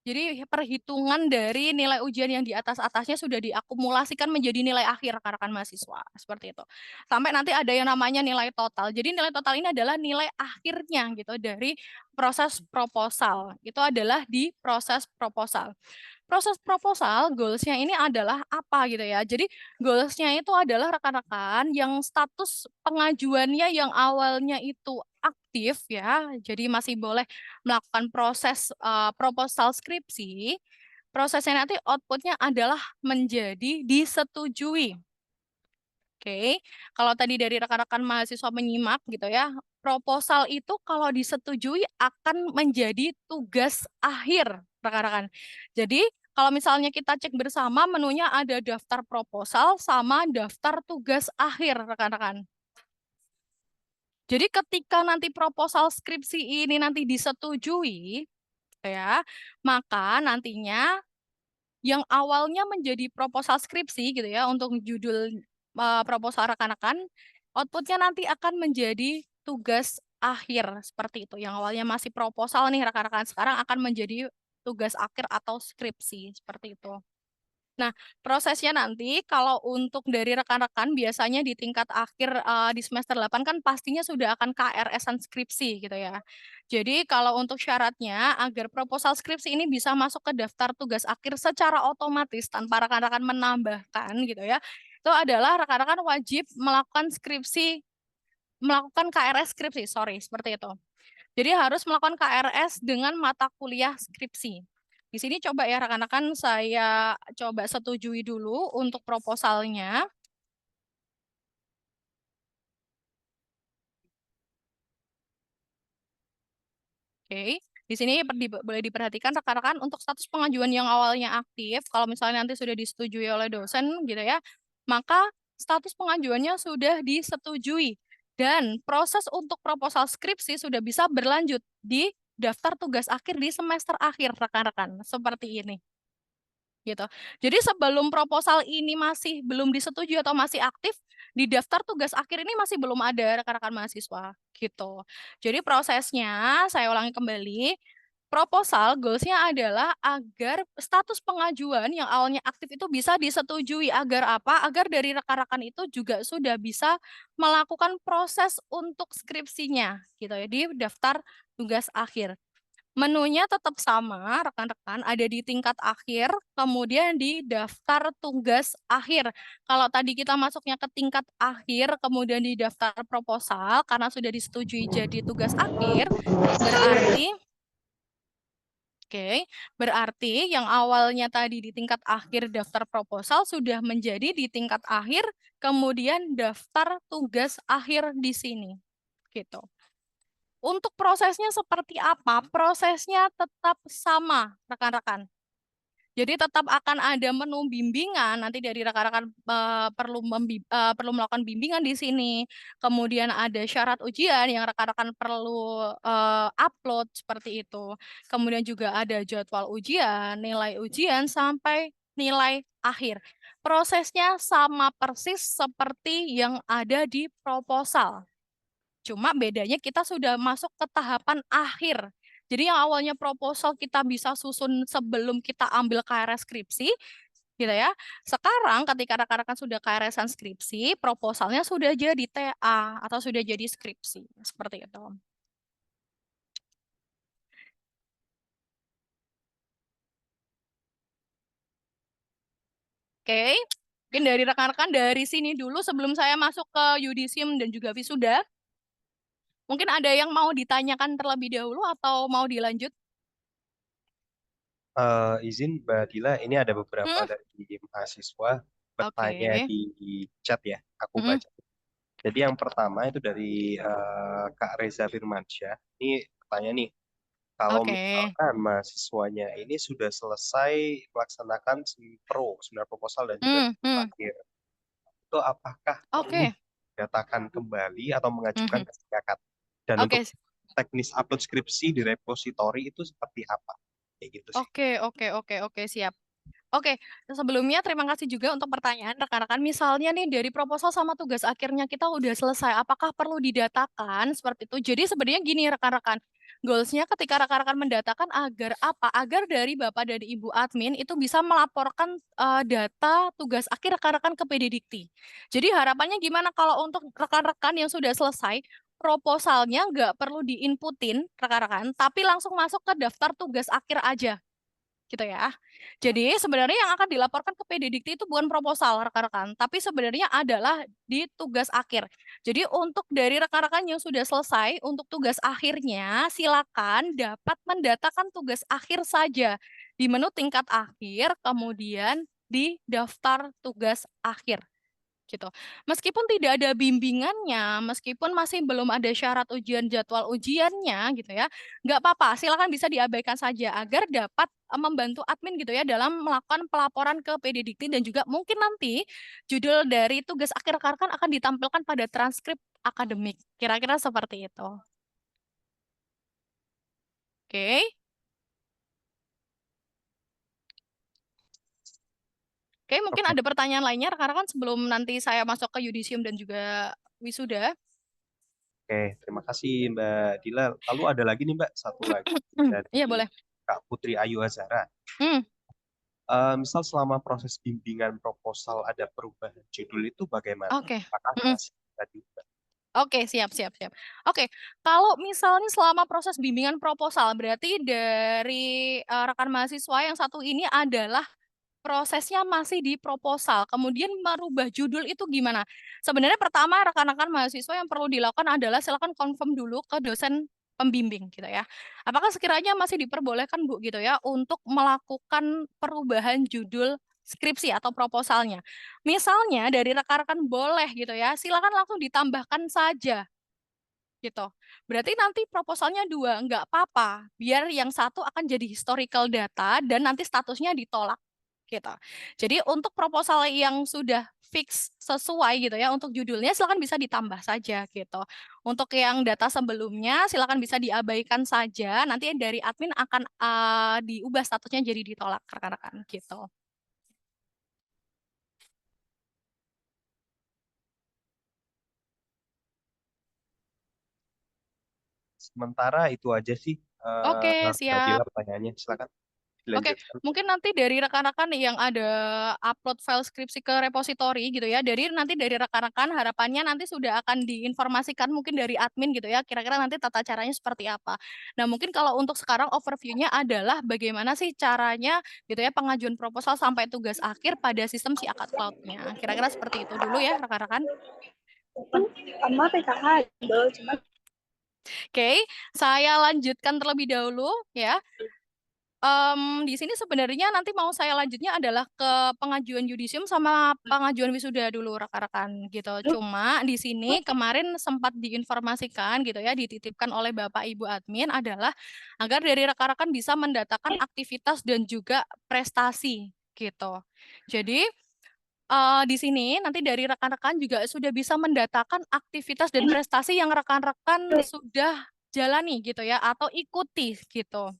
jadi perhitungan dari nilai ujian yang di atas-atasnya sudah diakumulasikan menjadi nilai akhir rekan-rekan mahasiswa. Seperti itu. Sampai nanti ada yang namanya nilai total. Jadi nilai total ini adalah nilai akhirnya gitu dari proses proposal. Itu adalah di proses proposal. Proses proposal goals-nya ini adalah apa gitu ya. Jadi goals-nya itu adalah rekan-rekan yang status pengajuannya yang awalnya itu aktif ya, jadi masih boleh melakukan proses proposal skripsi. Prosesnya nanti outputnya adalah menjadi disetujui. Oke, kalau tadi dari rekan-rekan mahasiswa menyimak gitu ya, proposal itu kalau disetujui akan menjadi tugas akhir, rekan-rekan. Jadi, kalau misalnya kita cek bersama menunya ada daftar proposal sama daftar tugas akhir, rekan-rekan. Jadi ketika nanti proposal skripsi ini nanti disetujui, ya, maka nantinya yang awalnya menjadi proposal skripsi gitu ya untuk judul proposal rekan-rekan, outputnya nanti akan menjadi tugas akhir seperti itu. Yang awalnya masih proposal nih rekan-rekan, sekarang akan menjadi tugas akhir atau skripsi seperti itu. Nah, prosesnya nanti kalau untuk dari rekan-rekan biasanya di tingkat akhir di semester 8 kan pastinya sudah akan KRS-an skripsi gitu ya. Jadi kalau untuk syaratnya agar proposal skripsi ini bisa masuk ke daftar tugas akhir secara otomatis tanpa rekan-rekan menambahkan gitu ya. Itu adalah rekan-rekan wajib melakukan KRS skripsi, sorry, seperti itu. Jadi harus melakukan KRS dengan mata kuliah skripsi. Di sini coba ya rekan-rekan saya coba setujui dulu untuk proposalnya. Oke. Di sini boleh diperhatikan rekan-rekan untuk status pengajuan yang awalnya aktif, kalau misalnya nanti sudah disetujui oleh dosen gitu ya, maka status pengajuannya sudah disetujui dan proses untuk proposal skripsi sudah bisa berlanjut di daftar tugas akhir di semester akhir rekan-rekan. Seperti ini. Gitu. Jadi sebelum proposal ini masih belum disetujui atau masih aktif, di daftar tugas akhir ini masih belum ada rekan-rekan mahasiswa gitu. Jadi prosesnya saya ulangi kembali, proposal goals-nya adalah agar status pengajuan yang awalnya aktif itu bisa disetujui agar apa? Agar dari rekan-rekan itu juga sudah bisa melakukan proses untuk skripsinya gitu ya di daftar tugas akhir. Menunya tetap sama, rekan-rekan, ada di tingkat akhir, kemudian di daftar tugas akhir. Kalau tadi kita masuknya ke tingkat akhir, kemudian di daftar proposal, karena sudah disetujui jadi tugas akhir, berarti, oke, berarti yang awalnya tadi di tingkat akhir daftar proposal sudah menjadi di tingkat akhir, kemudian daftar tugas akhir di sini. Gitu. Untuk prosesnya seperti apa? Prosesnya tetap sama, rekan-rekan. Jadi tetap akan ada menu bimbingan nanti dari rekan-rekan perlu melakukan bimbingan di sini. Kemudian ada syarat ujian yang rekan-rekan perlu upload seperti itu. Kemudian juga ada jadwal ujian, nilai ujian sampai nilai akhir. Prosesnya sama persis seperti yang ada di proposal. Cuma bedanya kita sudah masuk ke tahapan akhir. Jadi yang awalnya proposal kita bisa susun sebelum kita ambil KRS skripsi, gitu ya. Sekarang ketika rekan-rekan sudah KRS-an skripsi, proposalnya sudah jadi TA atau sudah jadi skripsi, seperti itu. Oke, mungkin dari rekan-rekan dari sini dulu sebelum saya masuk ke yudisium dan juga wisuda. Mungkin ada yang mau ditanyakan terlebih dahulu atau mau dilanjut? Izin Mbak Dila, ini ada beberapa Hmm? dari mahasiswa bertanya Oke. di chat ya, aku Hmm? baca. Jadi yang pertama itu dari Kak Reza Firmansyah. Ini bertanya nih, kalau Oke. misalkan mahasiswanya ini sudah selesai melaksanakan sempro, seminar proposal dan juga Hmm? Hmm? akhir, itu apakah perlu Oke. didatakan kembali atau mengajukan Mhm. ke Setiakat? Dan untuk Oke. teknis upload skripsi di repositori itu seperti apa? Kayak gitu sih. Oke, siap. Oke, sebelumnya terima kasih juga untuk pertanyaan rekan-rekan. Misalnya nih dari proposal sama tugas akhirnya kita udah selesai, apakah perlu didatakan seperti itu? Jadi sebenarnya gini rekan-rekan, goalsnya ketika rekan-rekan mendatakan agar apa? Agar dari Bapak dan Ibu admin itu bisa melaporkan data tugas akhir rekan-rekan ke PDDikti. Jadi harapannya gimana kalau untuk rekan-rekan yang sudah selesai, proposalnya nggak perlu diinputin rekan-rekan, tapi langsung masuk ke daftar tugas akhir aja gitu ya. Jadi sebenarnya yang akan dilaporkan ke PDDikti itu bukan proposal rekan-rekan, tapi sebenarnya adalah di tugas akhir. Jadi untuk dari rekan-rekan yang sudah selesai untuk tugas akhirnya silakan dapat mendatakan tugas akhir saja di menu tingkat akhir, kemudian di daftar tugas akhir gitu. Meskipun tidak ada bimbingannya, meskipun masih belum ada syarat ujian jadwal ujiannya gitu ya, nggak apa-apa, silakan bisa diabaikan saja agar dapat membantu admin gitu ya dalam melakukan pelaporan ke PDDikti dan juga mungkin nanti judul dari tugas akhir rekan akan ditampilkan pada transkrip akademik. Kira-kira seperti itu. Oke. Oke, mungkin Oke. ada pertanyaan lainnya rekan-rekan sebelum nanti saya masuk ke yudisium dan juga wisuda. Oke, terima kasih Mbak Dila. Lalu ada lagi nih Mbak, satu lagi Iya dari boleh. Kak Putri Ayu Azhara. Hmm, Misal selama proses bimbingan proposal ada perubahan judul itu bagaimana? oke. Apakah Mm-mm. masih bisa diubah? Oke, siap. Oke, kalau misalnya selama proses bimbingan proposal, berarti dari rekan mahasiswa yang satu ini adalah prosesnya masih di proposal. Kemudian merubah judul itu gimana? Sebenarnya pertama rekan-rekan mahasiswa yang perlu dilakukan adalah silakan confirm dulu ke dosen pembimbing gitu ya. Apakah sekiranya masih diperbolehkan Bu gitu ya untuk melakukan perubahan judul skripsi atau proposalnya. Misalnya dari rekan-rekan boleh gitu ya, silakan langsung ditambahkan saja gitu. Berarti nanti proposalnya dua, nggak apa-apa. Biar yang satu akan jadi historical data dan nanti statusnya ditolak gitu. Jadi untuk proposal yang sudah fix sesuai gitu ya untuk judulnya silakan bisa ditambah saja gitu. Untuk yang data sebelumnya silakan bisa diabaikan saja. Nanti dari admin akan diubah statusnya jadi ditolak rekan-rekan gitu. Sementara itu aja sih Oke, Mbak Dila siap. pertanyaannya. Silakan Oke, dilanjutkan. mungkin nanti dari rekan-rekan yang ada upload file skripsi ke repositori gitu ya. Nanti dari rekan-rekan harapannya nanti sudah akan diinformasikan mungkin dari admin gitu ya. Kira-kira nanti tata caranya seperti apa. Nah, mungkin kalau untuk sekarang overview-nya adalah bagaimana sih caranya gitu ya pengajuan proposal sampai tugas akhir pada sistem si akad cloud-nya. Kira-kira seperti itu dulu ya rekan-rekan. Sama PKH Indo, cuma Oke, saya lanjutkan terlebih dahulu ya. Di sini sebenarnya nanti mau saya lanjutnya adalah ke pengajuan yudisium sama pengajuan wisuda dulu rekan-rekan gitu. Cuma di sini kemarin sempat diinformasikan gitu ya, dititipkan oleh Bapak Ibu admin adalah agar dari rekan-rekan bisa mendatakan aktivitas dan juga prestasi gitu. Jadi di sini nanti dari rekan-rekan juga sudah bisa mendatakan aktivitas dan prestasi yang rekan-rekan sudah jalani gitu ya atau ikuti gitu.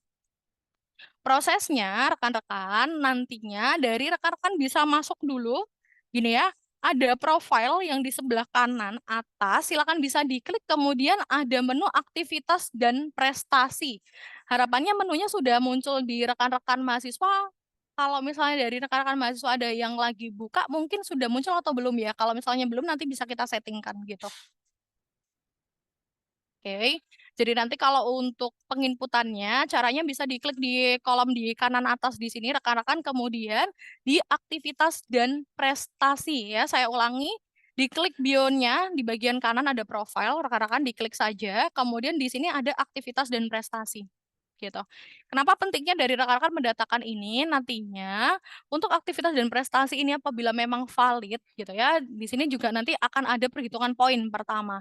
Prosesnya rekan-rekan nantinya dari rekan-rekan bisa masuk dulu gini ya, ada profile yang di sebelah kanan atas, silakan bisa diklik, kemudian ada menu aktivitas dan prestasi. Harapannya menunya sudah muncul di rekan-rekan mahasiswa. Kalau misalnya dari rekan-rekan mahasiswa ada yang lagi buka, mungkin sudah muncul atau belum ya. Kalau misalnya belum, nanti bisa kita settingkan gitu. Oke, jadi nanti kalau untuk penginputannya, caranya bisa diklik di kolom di kanan atas di sini, rekan-rekan, kemudian di aktivitas dan prestasi ya. Saya ulangi, diklik bio-nya, di bagian kanan ada profile, rekan-rekan diklik saja, kemudian di sini ada aktivitas dan prestasi. Gitu. Kenapa pentingnya dari rekan-rekan mendatakan ini nantinya untuk aktivitas dan prestasi ini apabila memang valid gitu ya, di sini juga nanti akan ada perhitungan poin pertama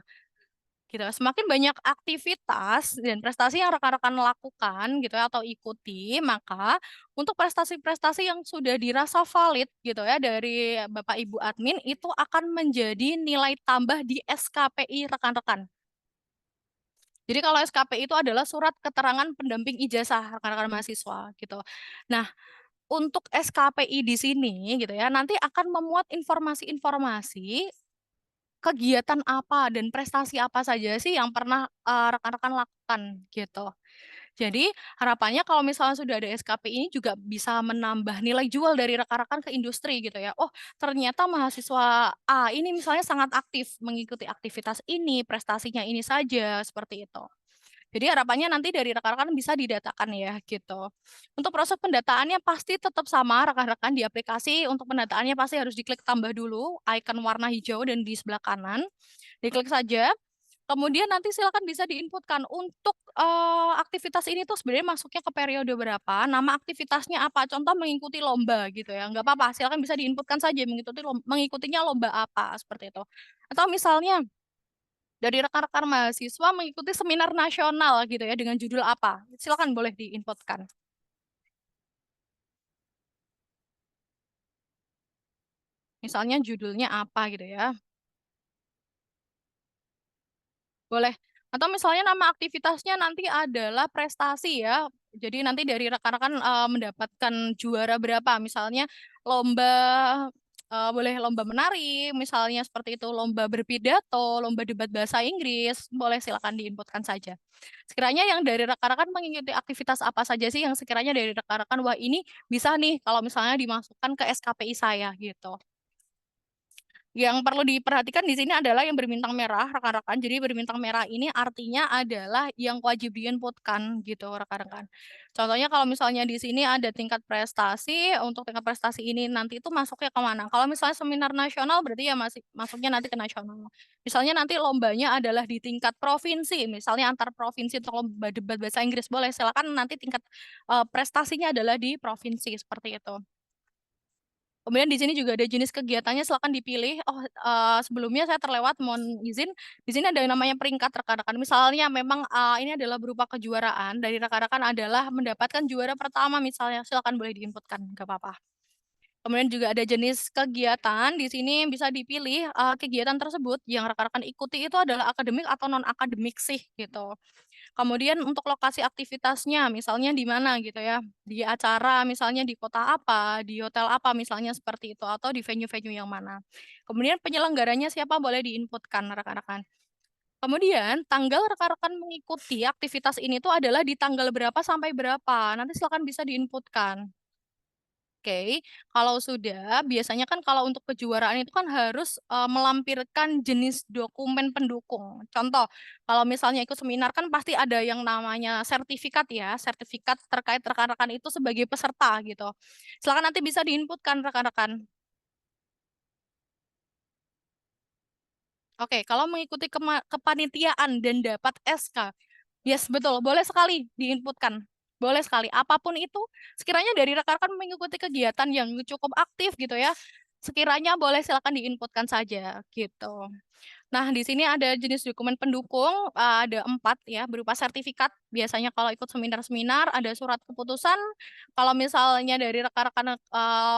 gitu. Semakin banyak aktivitas dan prestasi yang rekan-rekan lakukan gitu ya atau ikuti, maka untuk prestasi-prestasi yang sudah dirasa valid gitu ya dari Bapak Ibu admin itu akan menjadi nilai tambah di SKPI rekan-rekan. Jadi kalau SKPI itu adalah surat keterangan pendamping ijazah rekan-rekan mahasiswa gitu. Nah, untuk SKPI di sini gitu ya, nanti akan memuat informasi-informasi kegiatan apa dan prestasi apa saja sih yang pernah rekan-rekan lakukan gitu. Jadi harapannya kalau misalnya sudah ada SKP ini juga bisa menambah nilai jual dari rekan-rekan ke industri gitu ya. Oh, ternyata mahasiswa A ini misalnya sangat aktif mengikuti aktivitas ini, prestasinya ini saja seperti itu. Jadi harapannya nanti dari rekan-rekan bisa didatakan ya gitu. Untuk proses pendataannya pasti tetap sama rekan-rekan di aplikasi. Untuk pendataannya pasti harus diklik tambah dulu icon warna hijau dan di sebelah kanan. Diklik saja. Kemudian nanti silakan bisa diinputkan untuk aktivitas ini tuh sebenarnya masuknya ke periode berapa, nama aktivitasnya apa, contoh mengikuti lomba gitu ya, nggak apa-apa, silakan bisa diinputkan saja mengikutinya lomba apa seperti itu. Atau misalnya dari rekan-rekan mahasiswa mengikuti seminar nasional gitu ya dengan judul apa? Silakan boleh diinputkan. Misalnya judulnya apa gitu ya. Boleh. Atau misalnya nama aktivitasnya nanti adalah prestasi ya. Jadi nanti dari rekan-rekan mendapatkan juara berapa. Misalnya lomba boleh lomba menari, misalnya seperti itu, lomba berpidato, lomba debat bahasa Inggris, boleh silakan diinputkan saja. Sekiranya yang dari rekan-rekan mengikuti aktivitas apa saja sih yang sekiranya dari rekan-rekan, wah ini bisa nih kalau misalnya dimasukkan ke SKPI saya gitu. Yang perlu diperhatikan di sini adalah yang berbintang merah, rekan-rekan. Jadi berbintang merah ini artinya adalah yang wajib diinputkan gitu, rekan-rekan. Contohnya kalau misalnya di sini ada tingkat prestasi, untuk tingkat prestasi ini nanti itu masuknya kemana? Kalau misalnya seminar nasional berarti ya masih masuknya nanti ke nasional. Misalnya nanti lombanya adalah di tingkat provinsi, misalnya antar provinsi untuk lomba debat bahasa Inggris, boleh silakan nanti tingkat prestasinya adalah di provinsi seperti itu. Kemudian di sini juga ada jenis kegiatannya, silakan dipilih. Oh, sebelumnya saya terlewat, mohon izin. Di sini ada yang namanya peringkat rekan-rekan. Misalnya memang ini adalah berupa kejuaraan dari rekan-rekan adalah mendapatkan juara pertama misalnya, silakan boleh diinputkan, nggak apa-apa. Kemudian juga ada jenis kegiatan, di sini bisa dipilih kegiatan tersebut yang rekan-rekan ikuti itu adalah akademik atau non-akademik sih gitu. Kemudian untuk lokasi aktivitasnya, misalnya di mana gitu ya, di acara misalnya di kota apa, di hotel apa misalnya seperti itu, atau di venue-venue yang mana. Kemudian penyelenggaranya siapa boleh diinputkan rekan-rekan. Kemudian tanggal rekan-rekan mengikuti aktivitas ini tuh adalah di tanggal berapa sampai berapa, nanti silakan bisa diinputkan. Oke, kalau sudah, biasanya kan kalau untuk kejuaraan itu kan harus melampirkan jenis dokumen pendukung. Contoh, kalau misalnya ikut seminar kan pasti ada yang namanya sertifikat ya, sertifikat terkait rekan-rekan itu sebagai peserta gitu. Silakan nanti bisa diinputkan rekan-rekan. Oke, kalau mengikuti kepanitiaan dan dapat SK, yes betul, boleh sekali diinputkan. Boleh sekali, apapun itu, sekiranya dari rekan-rekan mengikuti kegiatan yang cukup aktif gitu ya, sekiranya boleh silakan diinputkan saja gitu. Nah, di sini ada jenis dokumen pendukung, ada 4 ya, berupa sertifikat. Biasanya kalau ikut seminar-seminar, ada surat keputusan. Kalau misalnya dari rekan-rekan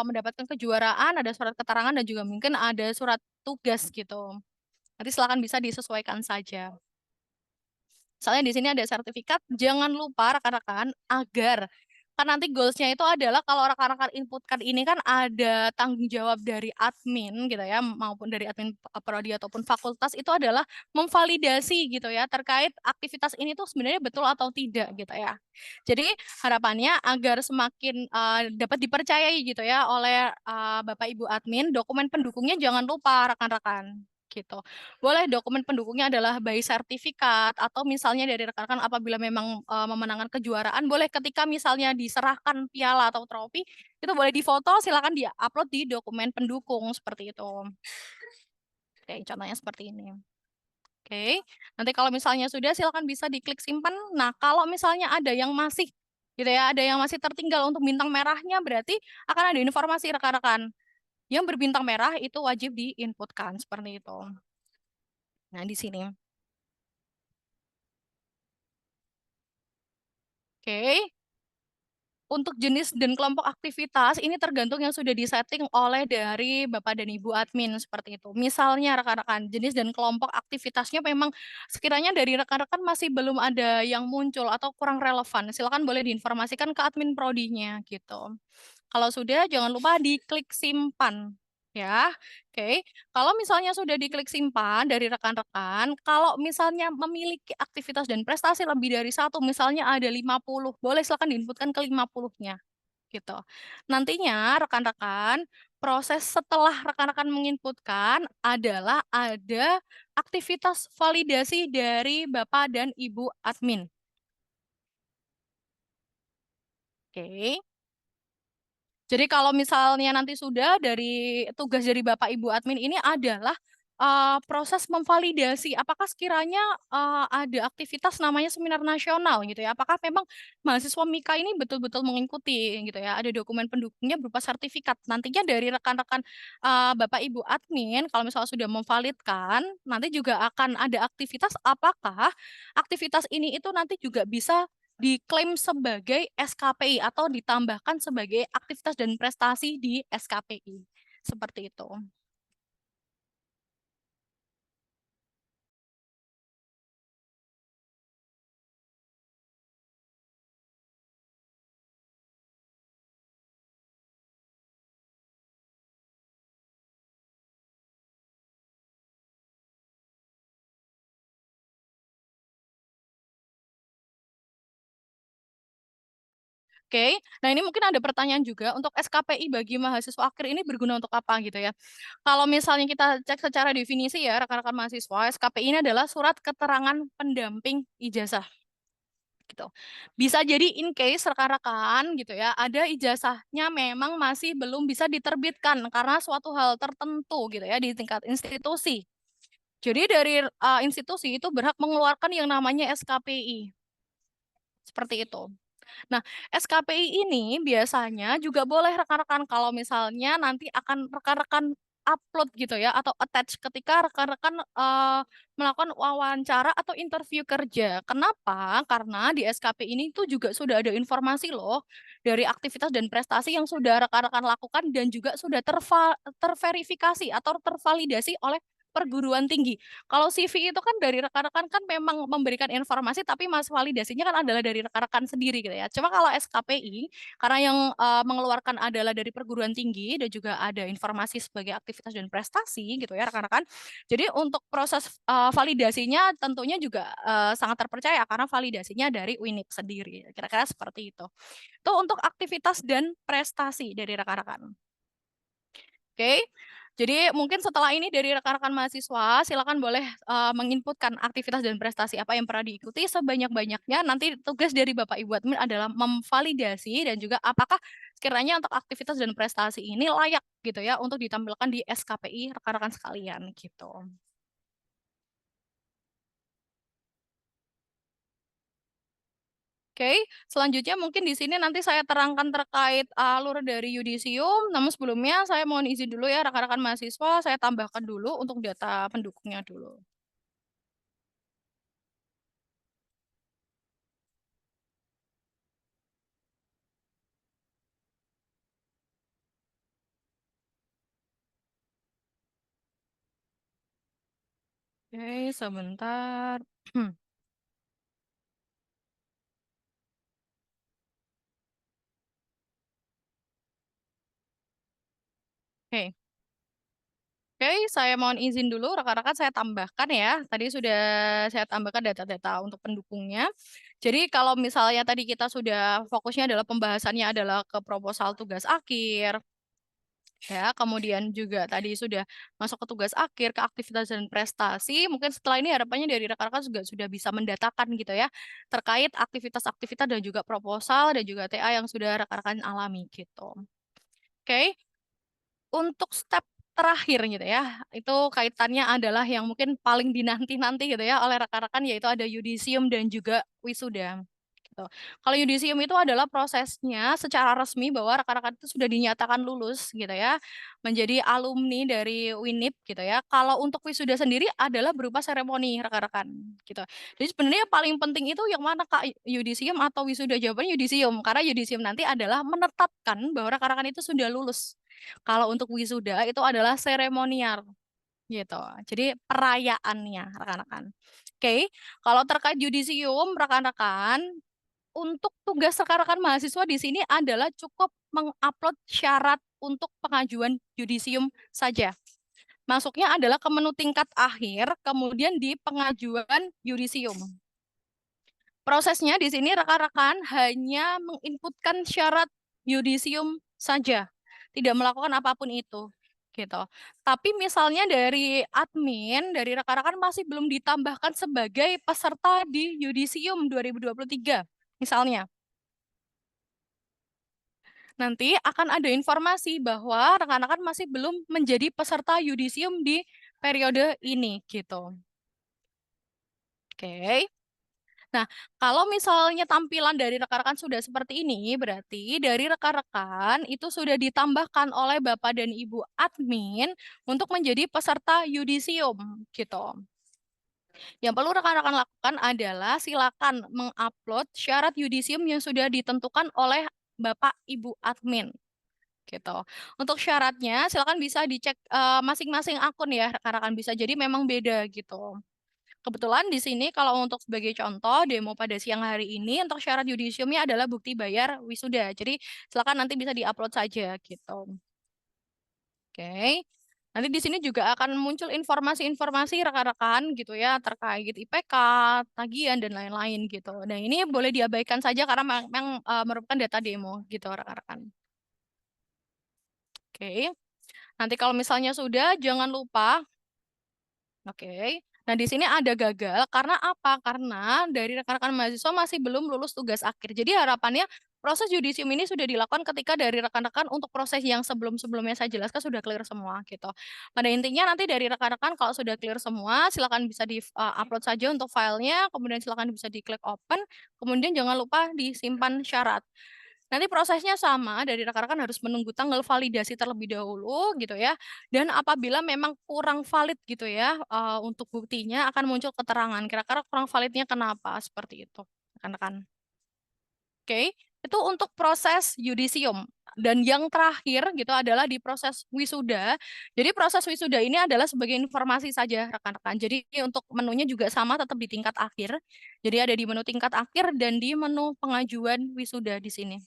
mendapatkan kejuaraan, ada surat keterangan dan juga mungkin ada surat tugas gitu. Nanti silakan bisa disesuaikan saja. Soalnya di sini ada sertifikat, jangan lupa rekan-rekan agar kan nanti goals-nya itu adalah kalau rekan-rekan inputkan ini kan ada tanggung jawab dari admin gitu ya, maupun dari admin prodi ataupun fakultas itu adalah memvalidasi gitu ya terkait aktivitas ini tuh sebenarnya betul atau tidak gitu ya. Jadi harapannya agar semakin dapat dipercayai gitu ya oleh Bapak Ibu admin, dokumen pendukungnya jangan lupa rekan-rekan gitu. Boleh dokumen pendukungnya adalah by sertifikat atau misalnya dari rekan-rekan apabila memang memenangkan kejuaraan, boleh ketika misalnya diserahkan piala atau trofi, itu boleh difoto, silakan di-upload di dokumen pendukung seperti itu. Oke, contohnya seperti ini. Oke, nanti kalau misalnya sudah silakan bisa diklik simpan. Nah, kalau misalnya ada yang masih gitu ya, ada yang masih tertinggal untuk bintang merahnya berarti akan ada informasi rekan-rekan. Yang berbintang merah itu wajib diinputkan seperti itu. Nah, di sini. Oke. Untuk jenis dan kelompok aktivitas ini tergantung yang sudah disetting oleh dari Bapak dan Ibu admin seperti itu. Misalnya rekan-rekan, jenis dan kelompok aktivitasnya memang sekiranya dari rekan-rekan masih belum ada yang muncul atau kurang relevan, silakan boleh diinformasikan ke admin prodinya gitu. Kalau sudah, jangan lupa diklik simpan. Ya, oke. Kalau misalnya sudah diklik simpan dari rekan-rekan, kalau misalnya memiliki aktivitas dan prestasi lebih dari 1, misalnya ada 50, boleh silakan diinputkan ke 50-nya. Gitu. Nantinya rekan-rekan, proses setelah rekan-rekan menginputkan adalah ada aktivitas validasi dari Bapak dan Ibu admin. Oke. Jadi kalau misalnya nanti sudah dari tugas dari Bapak Ibu admin ini adalah proses memvalidasi apakah sekiranya ada aktivitas namanya seminar nasional gitu ya. Apakah memang mahasiswa MIKA ini betul-betul mengikuti gitu ya. Ada dokumen pendukungnya berupa sertifikat. Nantinya dari rekan-rekan Bapak Ibu admin kalau misalnya sudah memvalidkan, nanti juga akan ada aktivitas apakah aktivitas ini itu nanti juga bisa diklaim sebagai SKPI atau ditambahkan sebagai aktivitas dan prestasi di SKPI. Seperti itu. Oke, nah ini mungkin ada pertanyaan juga untuk SKPI bagi mahasiswa akhir ini berguna untuk apa gitu ya. Kalau misalnya kita cek secara definisi ya rekan-rekan mahasiswa, SKPI ini adalah surat keterangan pendamping ijazah. Gitu. Bisa jadi in case rekan-rekan gitu ya, ada ijazahnya memang masih belum bisa diterbitkan karena suatu hal tertentu gitu ya di tingkat institusi. Jadi dari institusi itu berhak mengeluarkan yang namanya SKPI. Seperti itu. Nah, SKPI ini biasanya juga boleh rekan-rekan kalau misalnya nanti akan rekan-rekan upload gitu ya atau attach ketika rekan-rekan melakukan wawancara atau interview kerja. Kenapa? Karena di SKP ini tuh juga sudah ada informasi loh dari aktivitas dan prestasi yang sudah rekan-rekan lakukan dan juga sudah terverifikasi atau tervalidasi oleh perguruan tinggi. Kalau CV itu kan dari rekan-rekan kan memang memberikan informasi tapi mas validasinya kan adalah dari rekan-rekan sendiri gitu ya. Cuma kalau SKPI karena yang mengeluarkan adalah dari perguruan tinggi dan juga ada informasi sebagai aktivitas dan prestasi gitu ya rekan-rekan. Jadi untuk proses validasinya tentunya juga sangat terpercaya karena validasinya dari UNIP sendiri. Kira-kira seperti itu. Itu untuk aktivitas dan prestasi dari rekan-rekan. Oke. Jadi mungkin setelah ini dari rekan-rekan mahasiswa, silakan boleh menginputkan aktivitas dan prestasi apa yang pernah diikuti sebanyak-banyaknya. Nanti tugas dari Bapak Ibu admin adalah memvalidasi dan juga apakah sekiranya untuk aktivitas dan prestasi ini layak gitu ya untuk ditampilkan di SKPI rekan-rekan sekalian gitu. Oke, selanjutnya mungkin di sini nanti saya terangkan terkait alur dari yudisium. Namun sebelumnya saya mohon izin dulu ya rekan-rekan mahasiswa, saya tambahkan dulu untuk data pendukungnya dulu. Oke, sebentar. Oke. Oke, saya mohon izin dulu rekan-rekan saya tambahkan ya. Tadi sudah saya tambahkan data-data untuk pendukungnya. Jadi kalau misalnya tadi kita sudah fokusnya adalah pembahasannya adalah ke proposal tugas akhir, ya, kemudian juga tadi sudah masuk ke tugas akhir, ke aktivitas dan prestasi. Mungkin setelah ini harapannya dari rekan-rekan juga sudah bisa mendatakan gitu ya, terkait aktivitas-aktivitas dan juga proposal dan juga TA yang sudah rekan-rekan alami gitu. Oke, untuk step terakhir gitu ya, itu kaitannya adalah yang mungkin paling dinanti-nanti gitu ya oleh rekan-rekan, yaitu ada yudisium dan juga wisuda. Gitu. Kalau yudisium itu adalah prosesnya secara resmi bahwa rekan-rekan itu sudah dinyatakan lulus gitu ya, menjadi alumni dari UNIP gitu ya. Kalau untuk wisuda sendiri adalah berupa seremoni rekan-rekan gitu. Jadi sebenarnya yang paling penting itu yang mana Kak, yudisium atau wisuda? Jawabannya yudisium, karena yudisium nanti adalah menetapkan bahwa rekan-rekan itu sudah lulus. Kalau untuk wisuda itu adalah seremonial gitu. Jadi perayaannya rekan-rekan. Oke, kalau terkait yudisium rekan-rekan, untuk tugas rekan-rekan mahasiswa di sini adalah cukup mengupload syarat untuk pengajuan yudisium saja. Masuknya adalah ke menu tingkat akhir, kemudian di pengajuan yudisium. Prosesnya di sini rekan-rekan hanya menginputkan syarat yudisium saja, tidak melakukan apapun itu, gitu. Tapi misalnya dari admin, dari rekan-rekan masih belum ditambahkan sebagai peserta di yudisium 2023, misalnya. Nanti akan ada informasi bahwa rekan-rekan masih belum menjadi peserta yudisium di periode ini, gitu. Oke. Nah, kalau misalnya tampilan dari rekan-rekan sudah seperti ini, berarti dari rekan-rekan itu sudah ditambahkan oleh Bapak dan Ibu admin untuk menjadi peserta yudisium, gitu. Yang perlu rekan-rekan lakukan adalah silakan mengupload syarat yudisium yang sudah ditentukan oleh Bapak Ibu admin, gitu. Untuk syaratnya silakan bisa dicek masing-masing akun ya, rekan-rekan bisa jadi memang beda gitu. Kebetulan di sini kalau untuk sebagai contoh demo pada siang hari ini untuk syarat yudisiumnya adalah bukti bayar wisuda. Jadi silakan nanti bisa diupload saja gitu. Oke. Nanti di sini juga akan muncul informasi-informasi rekan-rekan gitu ya terkait IPK, tagihan dan lain-lain gitu. Nah, ini boleh diabaikan saja karena memang merupakan data demo gitu rekan-rekan. Oke. Nanti kalau misalnya sudah jangan lupa. Oke. Nah, di sini ada gagal karena apa? Karena dari rekan-rekan mahasiswa masih belum lulus tugas akhir. Jadi harapannya proses yudisium ini sudah dilakukan ketika dari rekan-rekan untuk proses yang sebelum-sebelumnya saya jelaskan sudah clear semua gitu. Pada intinya nanti dari rekan-rekan kalau sudah clear semua, silakan bisa di-upload saja untuk filenya, kemudian silakan bisa diklik open, kemudian jangan lupa disimpan syarat. Nanti prosesnya sama, dari rekan-rekan harus menunggu tanggal validasi terlebih dahulu gitu ya. Dan apabila memang kurang valid gitu ya, untuk buktinya akan muncul keterangan, kira-kira kurang validnya kenapa, seperti itu rekan-rekan. Oke, itu untuk proses yudisium. Dan yang terakhir gitu adalah di proses wisuda. Jadi proses wisuda ini adalah sebagai informasi saja rekan-rekan. Jadi untuk menunya juga sama tetap di tingkat akhir. Jadi ada di menu tingkat akhir dan di menu pengajuan wisuda di sini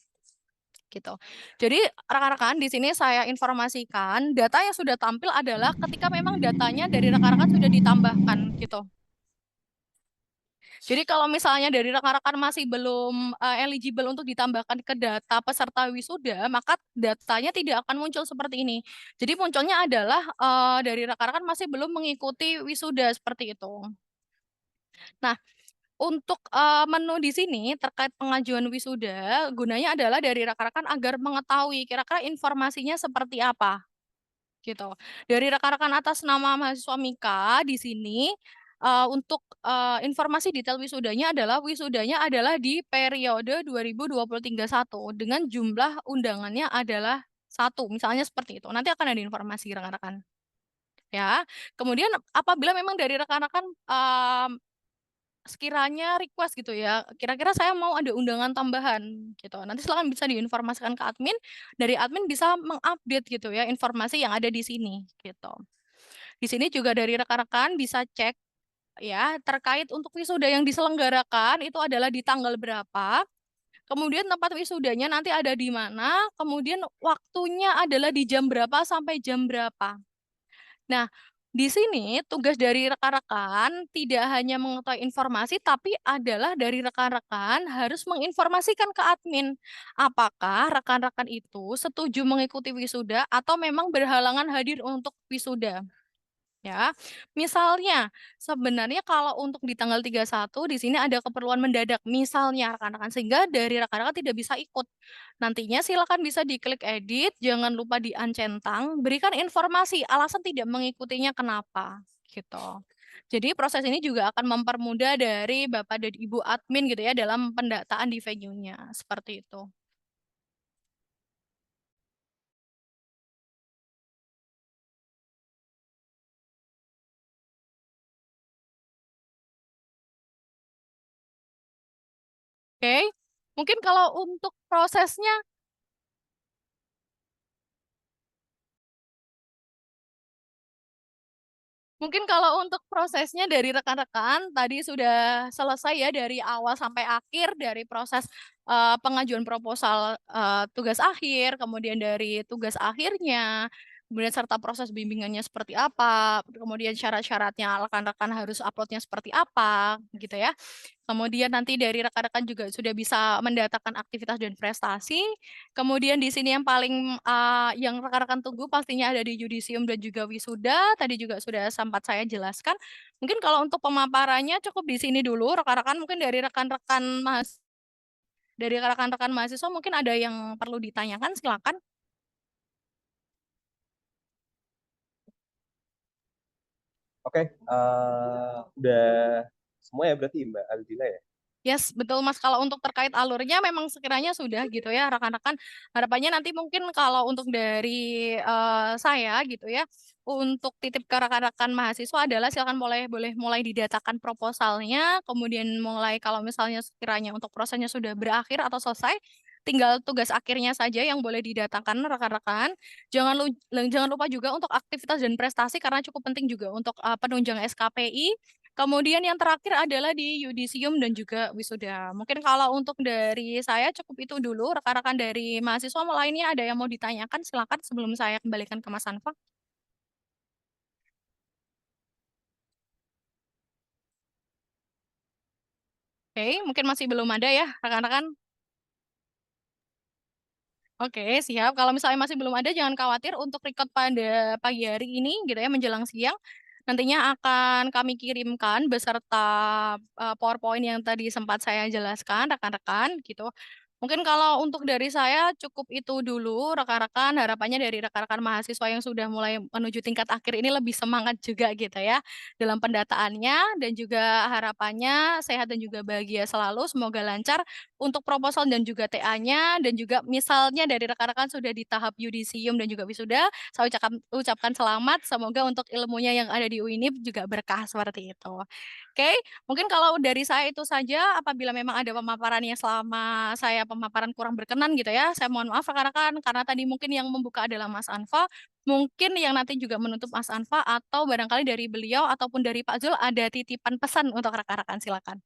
gitu. Jadi rekan-rekan di sini saya informasikan data yang sudah tampil adalah ketika memang datanya dari rekan-rekan sudah ditambahkan gitu. Jadi kalau misalnya dari rekan-rekan masih belum eligible untuk ditambahkan ke data peserta wisuda, maka datanya tidak akan muncul seperti ini. Jadi munculnya adalah dari rekan-rekan masih belum mengikuti wisuda seperti itu. Nah, untuk menu di sini terkait pengajuan wisuda, gunanya adalah dari rekan-rekan agar mengetahui kira-kira informasinya seperti apa, gitu. Dari rekan-rekan atas nama mahasiswa Mika di sini untuk informasi detail wisudanya adalah di periode 2023 dengan jumlah undangannya adalah 1, misalnya seperti itu. Nanti akan ada informasi rekan-rekan. Ya, kemudian apabila memang dari rekan-rekan sekiranya request gitu ya, kira-kira saya mau ada undangan tambahan gitu. Nanti silakan bisa diinformasikan ke admin, dari admin bisa mengupdate gitu ya informasi yang ada di sini gitu. Di sini juga dari rekan-rekan bisa cek ya terkait untuk wisuda yang diselenggarakan itu adalah di tanggal berapa, kemudian tempat wisudanya nanti ada di mana, kemudian waktunya adalah di jam berapa sampai jam berapa. Nah, di sini tugas dari rekan-rekan tidak hanya mengetahui informasi, tapi adalah dari rekan-rekan harus menginformasikan ke admin apakah rekan-rekan itu setuju mengikuti wisuda atau memang berhalangan hadir untuk wisuda. Ya, misalnya sebenarnya kalau untuk di tanggal 31 di sini ada keperluan mendadak, misalnya rekan-rekan sehingga dari rekan-rekan tidak bisa ikut. Nantinya silakan bisa diklik edit, jangan lupa di-uncentang, berikan informasi alasan tidak mengikutinya kenapa gitu. Jadi proses ini juga akan mempermudah dari Bapak dan Ibu admin gitu ya dalam pendataan di venue-nya, seperti itu. Oke, mungkin kalau untuk prosesnya mungkin kalau untuk prosesnya dari rekan-rekan tadi sudah selesai ya dari awal sampai akhir dari proses pengajuan proposal tugas akhir, kemudian dari tugas akhirnya, kemudian serta proses bimbingannya seperti apa, kemudian syarat-syaratnya rekan-rekan harus uploadnya seperti apa, gitu ya. Kemudian nanti dari rekan-rekan juga sudah bisa mendatakan aktivitas dan prestasi. Kemudian di sini yang paling yang rekan-rekan tunggu pastinya ada di yudisium dan juga wisuda. Tadi juga sudah sempat saya jelaskan. Mungkin kalau untuk pemaparannya cukup di sini dulu. Rekan-rekan mungkin dari rekan-rekan mahasiswa mungkin ada yang perlu ditanyakan, silakan. Oke, udah semua ya berarti Mbak Aldila ya? Yes, betul Mas. Kalau untuk terkait alurnya memang sekiranya sudah gitu ya rekan-rekan. Harapannya nanti mungkin kalau untuk dari saya gitu ya, untuk titip ke rekan-rekan mahasiswa adalah silakan boleh mulai didatakan proposalnya, kemudian mulai kalau misalnya sekiranya untuk prosesnya sudah berakhir atau selesai, tinggal tugas akhirnya saja yang boleh didatakan rekan-rekan. Jangan lupa juga untuk aktivitas dan prestasi karena cukup penting juga untuk penunjang SKPI. Kemudian yang terakhir adalah di yudisium dan juga wisuda. Mungkin kalau untuk dari saya cukup itu dulu. Rekan-rekan dari mahasiswa lainnya ada yang mau ditanyakan, silakan sebelum saya kembalikan ke Mas Hanfa. Oke, mungkin masih belum ada ya rekan-rekan. Oke, siap. Kalau misalnya masih belum ada, jangan khawatir untuk record pada pagi hari ini gitu ya, menjelang siang. Nantinya akan kami kirimkan beserta PowerPoint yang tadi sempat saya jelaskan, rekan-rekan gitu. Mungkin kalau untuk dari saya cukup itu dulu, rekan-rekan. Harapannya dari rekan-rekan mahasiswa yang sudah mulai menuju tingkat akhir ini lebih semangat juga gitu ya dalam pendataannya dan juga harapannya sehat dan juga bahagia selalu. Semoga lancar untuk proposal dan juga TA-nya dan juga misalnya dari rekan-rekan sudah di tahap yudisium dan juga wisuda, saya ucapkan selamat. Semoga untuk ilmunya yang ada di UINIP juga berkah seperti itu. Oke, mungkin kalau dari saya itu saja. Apabila memang ada pemaparan yang selama saya pemaparan kurang berkenan gitu ya, saya mohon maaf rekan-rekan karena tadi mungkin yang membuka adalah Mas Anfa, mungkin yang nanti juga menutup Mas Anfa atau barangkali dari beliau ataupun dari Pak Zul ada titipan pesan untuk rekan-rekan, silakan.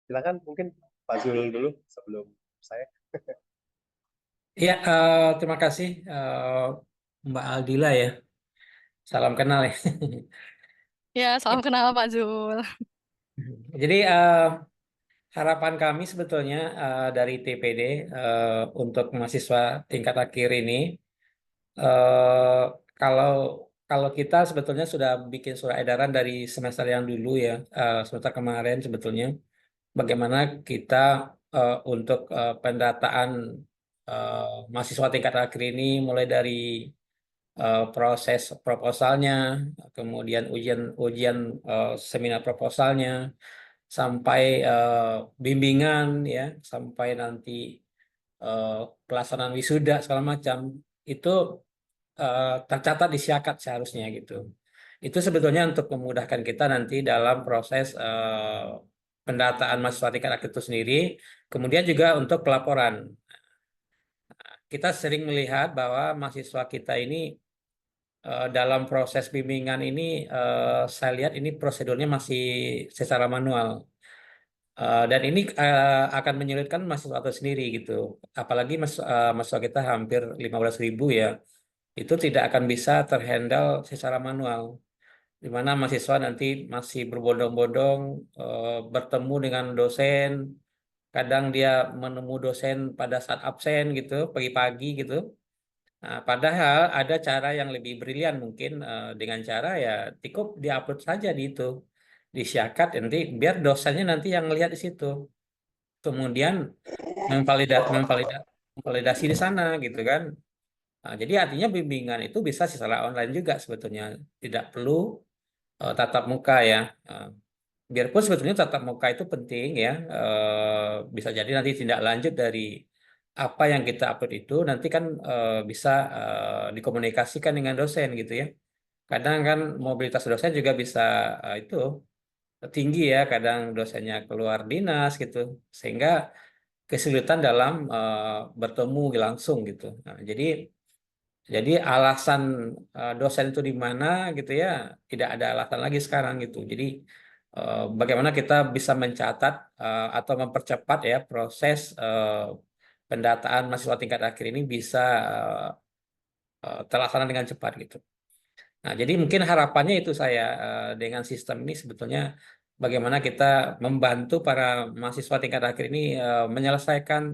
Silakan mungkin Pak Zul dulu sebelum saya. Iya, terima kasih Mbak Aldila ya. Salam kenal ya. Ya, salam kenal Pak Zul. Jadi harapan kami sebetulnya dari TPD untuk mahasiswa tingkat akhir ini, eh, kalau kalau kita sebetulnya sudah bikin surat edaran dari semester yang dulu ya, semester kemarin sebetulnya, bagaimana kita untuk pendataan mahasiswa tingkat akhir ini mulai dari proses proposalnya, kemudian ujian seminar proposalnya, sampai bimbingan ya, sampai nanti eh, pelaksanaan wisuda segala macam itu tercatat di Siakat seharusnya gitu. Itu sebetulnya untuk memudahkan kita nanti dalam proses pendataan mahasiswa tingkat akhir itu sendiri, kemudian juga untuk pelaporan. Kita sering melihat bahwa mahasiswa kita ini dalam proses bimbingan ini saya lihat ini prosedurnya masih secara manual. Dan ini akan menyulitkan mahasiswa itu sendiri gitu. Apalagi mahasiswa kita hampir 15.000 ya. Itu tidak akan bisa terhandle secara manual. Di mana mahasiswa nanti masih berbondong-bondong bertemu dengan dosen. Kadang dia menemu dosen pada saat absen gitu, pagi-pagi gitu. Nah, padahal ada cara yang lebih brilian mungkin dengan cara ya cukup diupload saja di itu di Syakat nanti biar dosennya nanti yang melihat di situ. Kemudian memvalidasi di sana gitu kan. Nah, jadi artinya bimbingan itu bisa secara online juga sebetulnya tidak perlu tatap muka ya. Eh, Biarpun sebetulnya tatap muka itu penting ya, bisa jadi nanti tindak lanjut dari apa yang kita upload itu nanti kan bisa dikomunikasikan dengan dosen gitu ya. Kadang kan mobilitas dosen juga bisa itu tinggi ya, kadang dosennya keluar dinas gitu, sehingga kesulitan dalam bertemu langsung gitu. Nah, jadi alasan dosen itu di mana gitu ya, tidak ada alasan lagi sekarang gitu. Jadi bagaimana kita bisa mencatat atau mempercepat ya proses pendataan mahasiswa tingkat akhir ini bisa terlaksana dengan cepat gitu. Nah, jadi mungkin harapannya itu saya dengan sistem ini sebetulnya bagaimana kita membantu para mahasiswa tingkat akhir ini menyelesaikan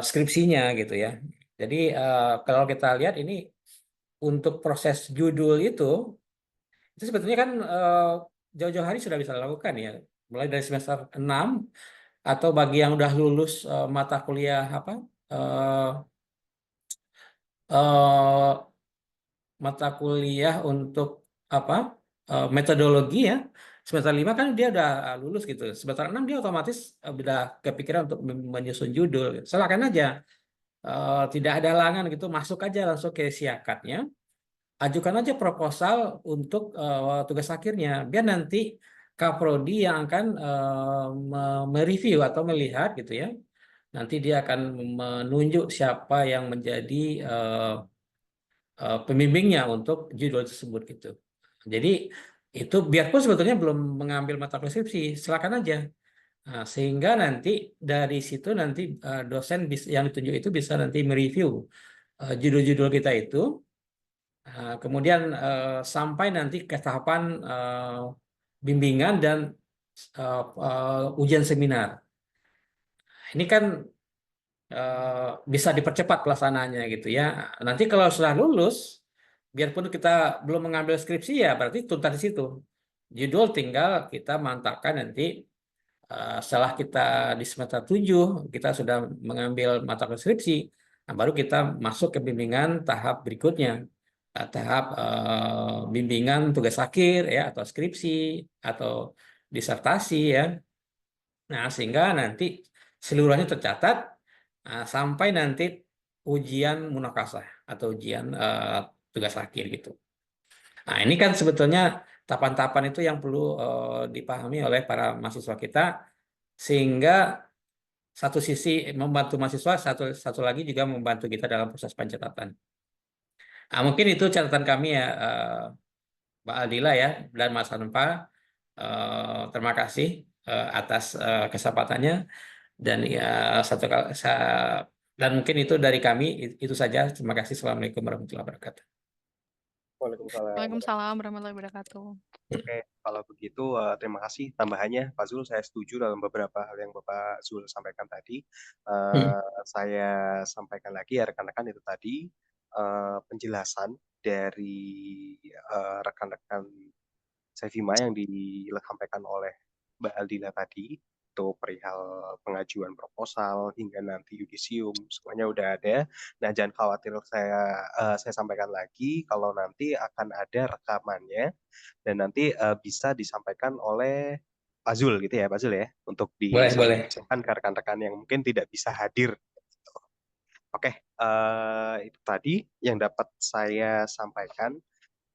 skripsinya gitu ya. Jadi kalau kita lihat ini untuk proses judul itu sebetulnya kan jauh-jauh hari sudah bisa dilakukan ya. Mulai dari semester 6 atau bagi yang udah lulus mata kuliah apa eh, eh, mata kuliah untuk apa metodologi ya. Semester 5 kan dia udah lulus gitu. Semester 6 dia otomatis udah kepikiran untuk menyusun judul. Silakan aja. Tidak ada halangan gitu, masuk aja langsung ke siakatnya, ajukan aja proposal untuk tugas akhirnya, biar nanti Kaprodi yang akan mereview atau melihat gitu ya. Nanti dia akan menunjuk siapa yang menjadi pembimbingnya untuk judul tersebut gitu. Jadi itu biarpun sebetulnya belum mengambil mata kuliah skripsi, silakan aja. Nah, sehingga nanti dari situ nanti dosen yang ditunjuk itu bisa nanti mereview judul-judul kita itu. Kemudian sampai nanti ke tahapan bimbingan dan ujian seminar. Ini kan bisa dipercepat pelaksanaannya gitu ya. Nanti kalau sudah lulus, biarpun kita belum mengambil skripsi ya berarti tuntas di situ. Judul tinggal kita mantapkan nanti setelah kita di semester 7 kita sudah mengambil mata kuliah skripsi, nah baru kita masuk ke bimbingan tahap berikutnya. Tahap bimbingan tugas akhir ya atau skripsi atau disertasi ya. Nah, sehingga nanti seluruhnya tercatat sampai nanti ujian munakasah atau ujian tugas akhir gitu. Nah, ini kan sebetulnya tahapan-tahapan itu yang perlu dipahami oleh para mahasiswa kita sehingga satu sisi membantu mahasiswa, satu satu lagi juga membantu kita dalam proses pencatatan. Nah, mungkin itu catatan kami ya, Mbak Aldila ya dan Mas Hanpa. Terima kasih atas kesempatannya dan ya dan mungkin itu dari kami itu saja. Terima kasih. Assalamualaikum warahmatullahi wabarakatuh. Waalaikumsalam. Waalaikumsalam warahmatullahi wabarakatuh. Oke, kalau begitu terima kasih tambahannya Pak Zul. Saya setuju dalam beberapa hal yang Bapak Zul sampaikan tadi. Saya sampaikan lagi ya rekan-rekan itu tadi penjelasan dari rekan-rekan Sevima yang disampaikan oleh Mbak Aldila tadi. itu perihal pengajuan proposal hingga nanti yudisium semuanya udah ada. Nah, jangan khawatir, saya sampaikan lagi kalau nanti akan ada rekamannya dan nanti bisa disampaikan oleh Pak Zul gitu ya, Pak Zul ya, untuk Boleh. disampaikan ke rekan-rekan yang mungkin tidak bisa hadir. Oke, itu tadi yang dapat saya sampaikan.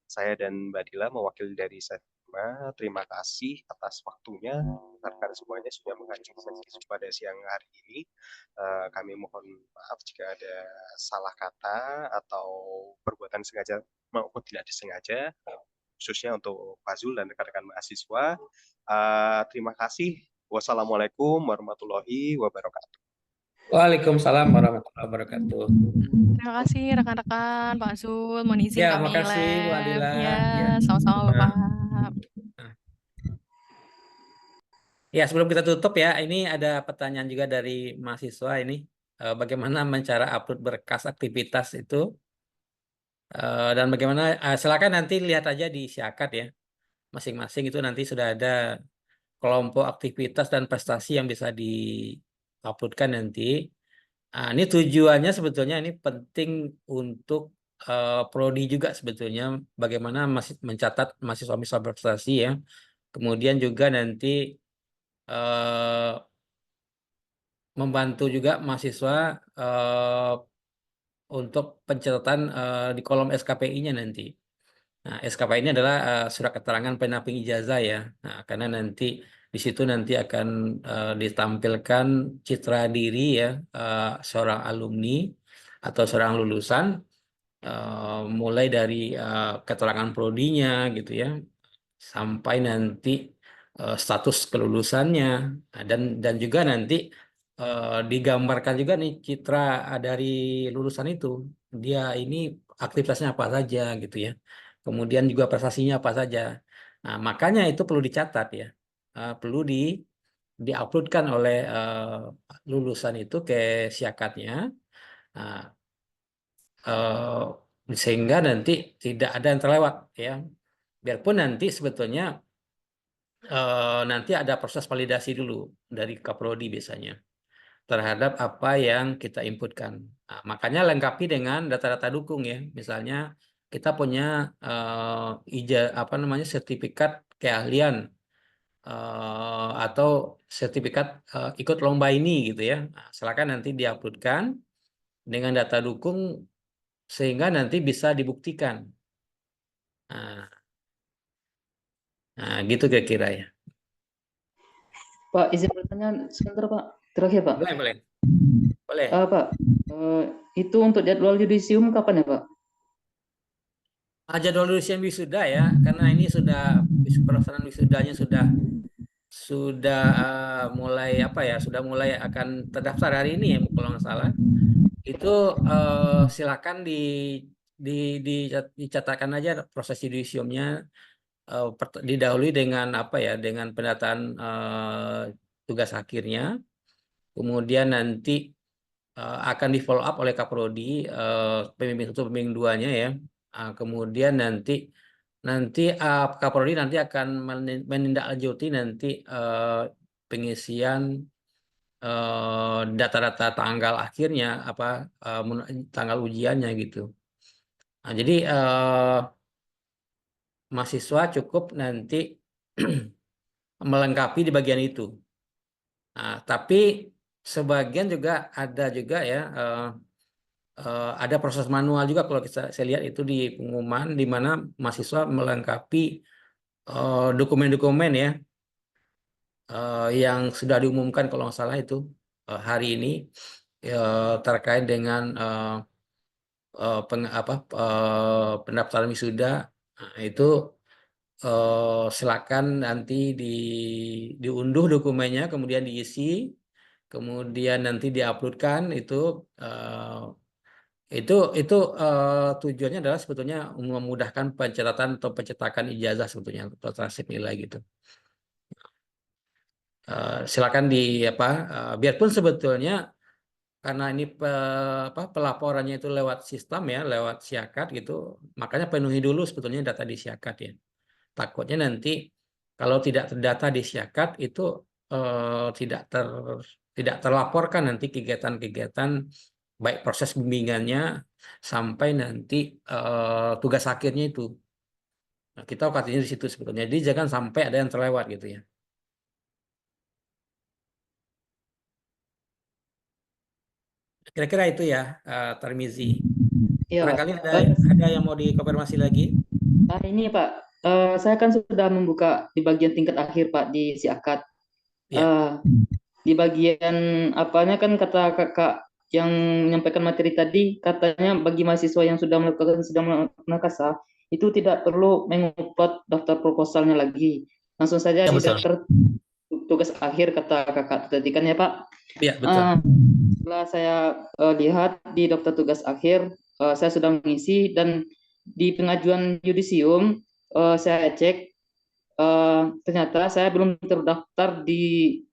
Saya dan Mbak Dila mewakili dari Setma, terima kasih atas waktunya. Rekan semuanya sudah menghadiri sesi pada siang hari ini. Kami mohon maaf jika ada salah kata atau perbuatan sengaja maupun tidak disengaja, khususnya untuk Pak Zul dan rekan-rekan mahasiswa. Terima kasih. Wassalamualaikum warahmatullahi wabarakatuh. Waalaikumsalam warahmatullahi wabarakatuh. Terima kasih rekan-rekan, Pak Zul. Mohon izin Ya, kami makasih Bu lab. Adila. Ya, Ya. sama-sama Bapak. Ya, sebelum kita tutup ya, ini ada pertanyaan juga dari mahasiswa ini. Bagaimana cara upload berkas aktivitas itu? Dan bagaimana, silakan nanti lihat aja di Syakat ya. Masing-masing itu nanti sudah ada kelompok aktivitas dan prestasi yang bisa di-uploadkan nanti. Ini tujuannya sebetulnya ini penting untuk prodi juga sebetulnya, bagaimana masih mencatat mahasiswa berprestasi ya. Kemudian juga nanti membantu juga mahasiswa untuk pencatatan di kolom SKPI-nya nanti. Nah, SKPI ini adalah surat keterangan penamping ijazah ya. Nah, karena nanti di situ nanti akan ditampilkan citra diri ya seorang alumni atau seorang lulusan, mulai dari keterangan prodinya gitu ya, sampai nanti status kelulusannya. Nah, dan juga nanti digambarkan juga nih citra dari lulusan itu, dia ini aktivitasnya apa saja gitu ya, kemudian juga prestasinya apa saja. Nah, makanya itu perlu dicatat ya. Perlu diuploadkan oleh lulusan itu ke Syakatnya. Nah, sehingga nanti tidak ada yang terlewat ya. Biarpun nanti sebetulnya nanti ada proses validasi dulu dari Kaprodi biasanya terhadap apa yang kita inputkan. Nah, makanya lengkapi dengan data-data dukung ya. Misalnya kita punya apa namanya, sertifikat keahlian atau sertifikat ikut lomba ini gitu ya. Nah, silakan nanti diuploadkan dengan data dukung sehingga nanti bisa dibuktikan. Nah, gitu kira-kira ya. Pak, izin pertanyaan sebentar Pak. Terakhir Pak. Boleh. Pak, itu untuk jadwal yudisium kapan ya Pak? Jadwal yudisium wisuda ya, karena ini sudah pelaksanaan wisudanya sudah mulai apa ya, sudah mulai akan terdaftar hari ini ya kalau nggak salah. Itu silakan dicatatkan aja proses yudisiumnya, didahului dengan apa ya, dengan pendataan tugas akhirnya, kemudian nanti akan di follow up oleh Kaprodi, pembimbing 1, pembimbing 2-nya ya. Kemudian nanti Kaprodi nanti akan menindaklanjuti nanti pengisian data-data tanggal akhirnya, apa tanggal ujiannya gitu. Nah, jadi mahasiswa cukup nanti melengkapi di bagian itu. Nah, tapi sebagian juga ada juga ya, ada proses manual juga kalau saya lihat itu di pengumuman, di mana mahasiswa melengkapi dokumen-dokumen ya yang sudah diumumkan kalau nggak salah itu hari ini terkait dengan pendaftaran wisuda. Nah, itu silakan nanti diunduh dokumennya, kemudian diisi, kemudian nanti diuploadkan itu. Itu tujuannya adalah sebetulnya memudahkan pencatatan atau pencetakan ijazah sebetulnya atau transkrip nilai gitu. Silakan biarpun sebetulnya karena ini pelaporannya itu lewat sistem ya, lewat Syakat gitu, makanya penuhi dulu sebetulnya data di Syakat ya. Takutnya nanti kalau tidak terdata di Syakat itu tidak terlaporkan nanti kegiatan-kegiatan baik proses bimbingannya sampai nanti tugas akhirnya itu. Nah, kita katanya di situ sebetulnya. Jadi jangan sampai ada yang terlewat gitu ya. Kira-kira itu ya, Tarmizi. Iya, Pak. Barangkali ada yang mau dikonfirmasi lagi? Ini Pak, saya kan sudah membuka di bagian tingkat akhir Pak di si akad. Ya. Di bagian apanya kan kata kakak yang menyampaikan materi tadi, katanya bagi mahasiswa yang sudah melakukan sidang munakasah itu tidak perlu mengupload daftar proposalnya lagi, langsung saja Ya, di betul. daftar tugas akhir kata kakak tadi kan ya Pak. Iya, betul. Setelah saya lihat di daftar tugas akhir, saya sudah mengisi, dan di pengajuan yudisium saya cek, ternyata saya belum terdaftar di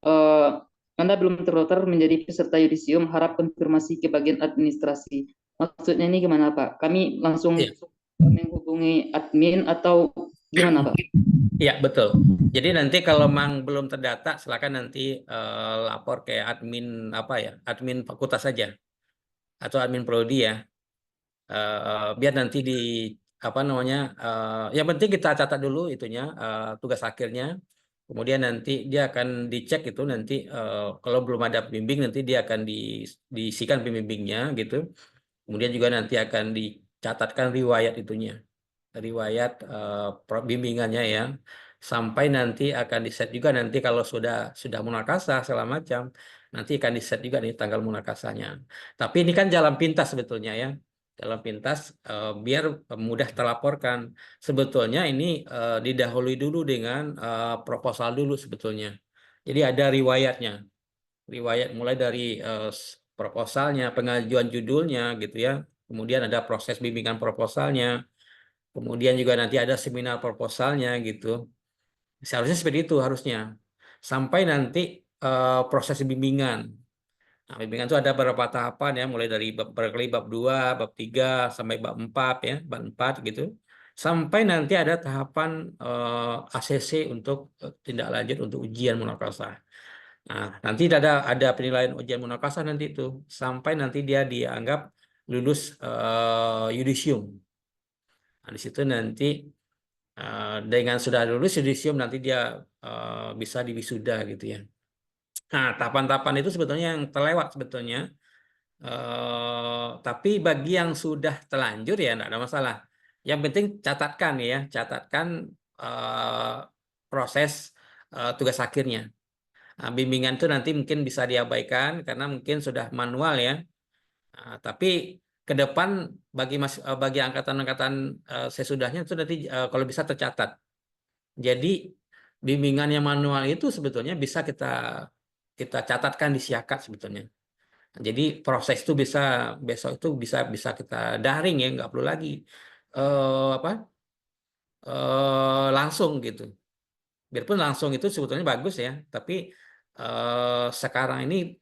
Anda belum terdaftar menjadi peserta yudisium, harap konfirmasi ke bagian administrasi. Maksudnya ini gimana Pak? Kami langsung Iya. menghubungi admin atau gimana Pak? Iya, betul. Jadi nanti kalau memang belum terdata, silakan nanti lapor ke admin admin fakultas saja atau admin prodi ya. Biar nanti yang penting kita catat dulu itunya, tugas akhirnya. Kemudian nanti dia akan dicek itu nanti, kalau belum ada pembimbing nanti dia akan diisikan pembimbingnya gitu. Kemudian juga nanti akan dicatatkan riwayat bimbingannya ya. Sampai nanti akan di-set juga nanti kalau sudah munakasah segala macam, nanti akan di-set juga nih tanggal munakasahnya. Tapi ini kan jalan pintas sebetulnya ya. Jalan pintas biar mudah terlaporkan. Sebetulnya ini didahului dulu dengan proposal dulu sebetulnya. Jadi ada riwayatnya. Riwayat mulai dari proposalnya, pengajuan judulnya gitu ya. Kemudian ada proses bimbingan proposalnya. Kemudian juga nanti ada seminar proposalnya gitu. Seharusnya seperti itu harusnya. Sampai nanti proses bimbingan. Nah, bimbingan itu ada beberapa tahapan ya, mulai dari barangkali bab 2, bab 3 sampai bab 4 ya, bab 4 gitu. Sampai nanti ada tahapan ACC untuk tindak lanjut untuk ujian munakasah. Nah, nanti ada penilaian ujian munakasah nanti itu sampai nanti dia dianggap lulus yudisium. Nah, di situ nanti dengan sudah lulus yudisium nanti dia bisa diwisuda gitu ya. Nah, tahapan-tahapan itu sebetulnya yang terlewat sebetulnya. Tapi bagi yang sudah terlanjur ya tidak ada masalah. Yang penting catatkan proses tugas akhirnya. Nah, bimbingan itu nanti mungkin bisa diabaikan karena mungkin sudah manual ya. Nah, tapi ke depan bagi angkatan-angkatan sesudahnya itu nanti kalau bisa tercatat. Jadi bimbingan yang manual itu sebetulnya bisa kita catatkan di siakat sebetulnya. Jadi proses itu besok itu bisa kita daring ya, nggak perlu lagi langsung gitu. Biarpun langsung itu sebetulnya bagus ya, tapi sekarang ini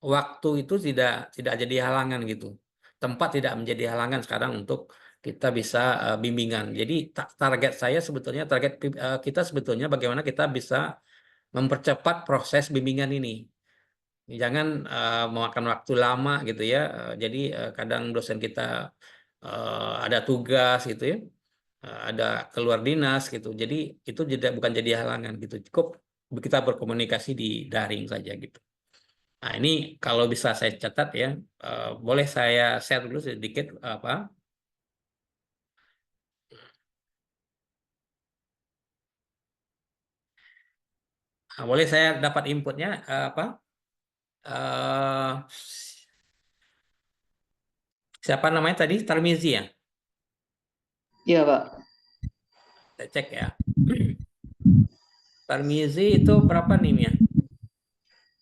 waktu itu tidak jadi halangan gitu. Tempat tidak menjadi halangan sekarang untuk kita bisa bimbingan. Jadi target kita sebetulnya bagaimana kita bisa mempercepat proses bimbingan ini. Jangan memakan waktu lama gitu ya. Jadi kadang dosen kita ada tugas gitu ya, ada keluar dinas gitu. Jadi itu bukan jadi halangan gitu. Cukup kita berkomunikasi di daring saja gitu. Nah, ini kalau bisa saya catat ya, boleh saya share dulu sedikit apa? Nah, boleh saya dapat inputnya apa? Siapa namanya tadi? Tarmizi ya? Iya Pak. Kita cek ya. Tarmizi itu berapa NIM-nya?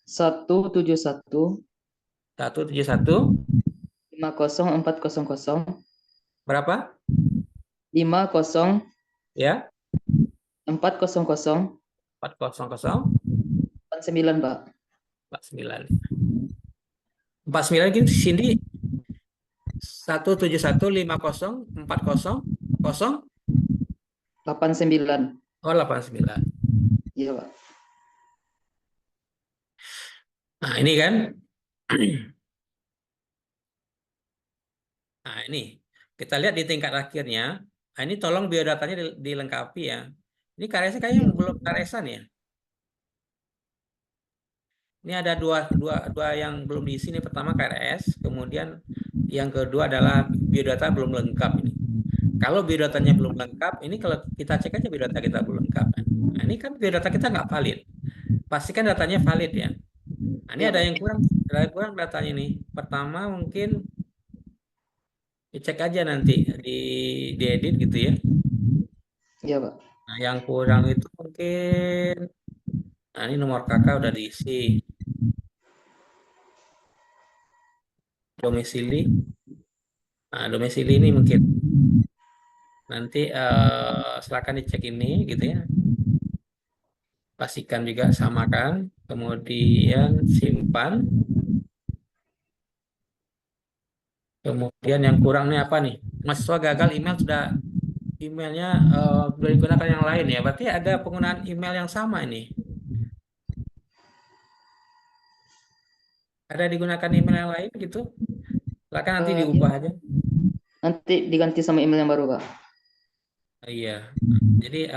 171 171 50400 berapa? 50 Ya, 400 400 49 Pak. 49. 49 gitu Cindy 1715040 89. oh 89. Iya Pak. Nah, ini kan. Nah, ini kita lihat di tingkat akhirnya. Nah, ini tolong biodatanya dilengkapi ya. Ini KRS kayaknya Iya. belum KRS-an ya. Ini ada dua yang belum diisi nih. Pertama KRS, kemudian yang kedua adalah biodata belum lengkap ini. Kalau biodatanya belum lengkap, ini kalau kita cek aja biodata kita belum lengkap. Nah, ini kan biodata kita nggak valid. Pastikan datanya valid ya. Nah, ini Iya, ada Pak. yang kurang datanya nih. Pertama mungkin dicek aja nanti diedit gitu ya. Iya, Pak. Nah, yang kurang itu mungkin, nah ini nomor kakak udah diisi, domisili. Nah, domisili ini mungkin nanti silakan dicek ini gitu ya. Pastikan juga samakan, kemudian simpan. Kemudian yang kurang nih apa nih? Mahasiswa gagal emailnya sudah digunakan yang lain ya. Berarti ada penggunaan email yang sama ini. Ada digunakan email yang lain gitu. Silakan nanti Iya, diubah aja. nanti diganti sama email yang baru, Pak. Iya. Jadi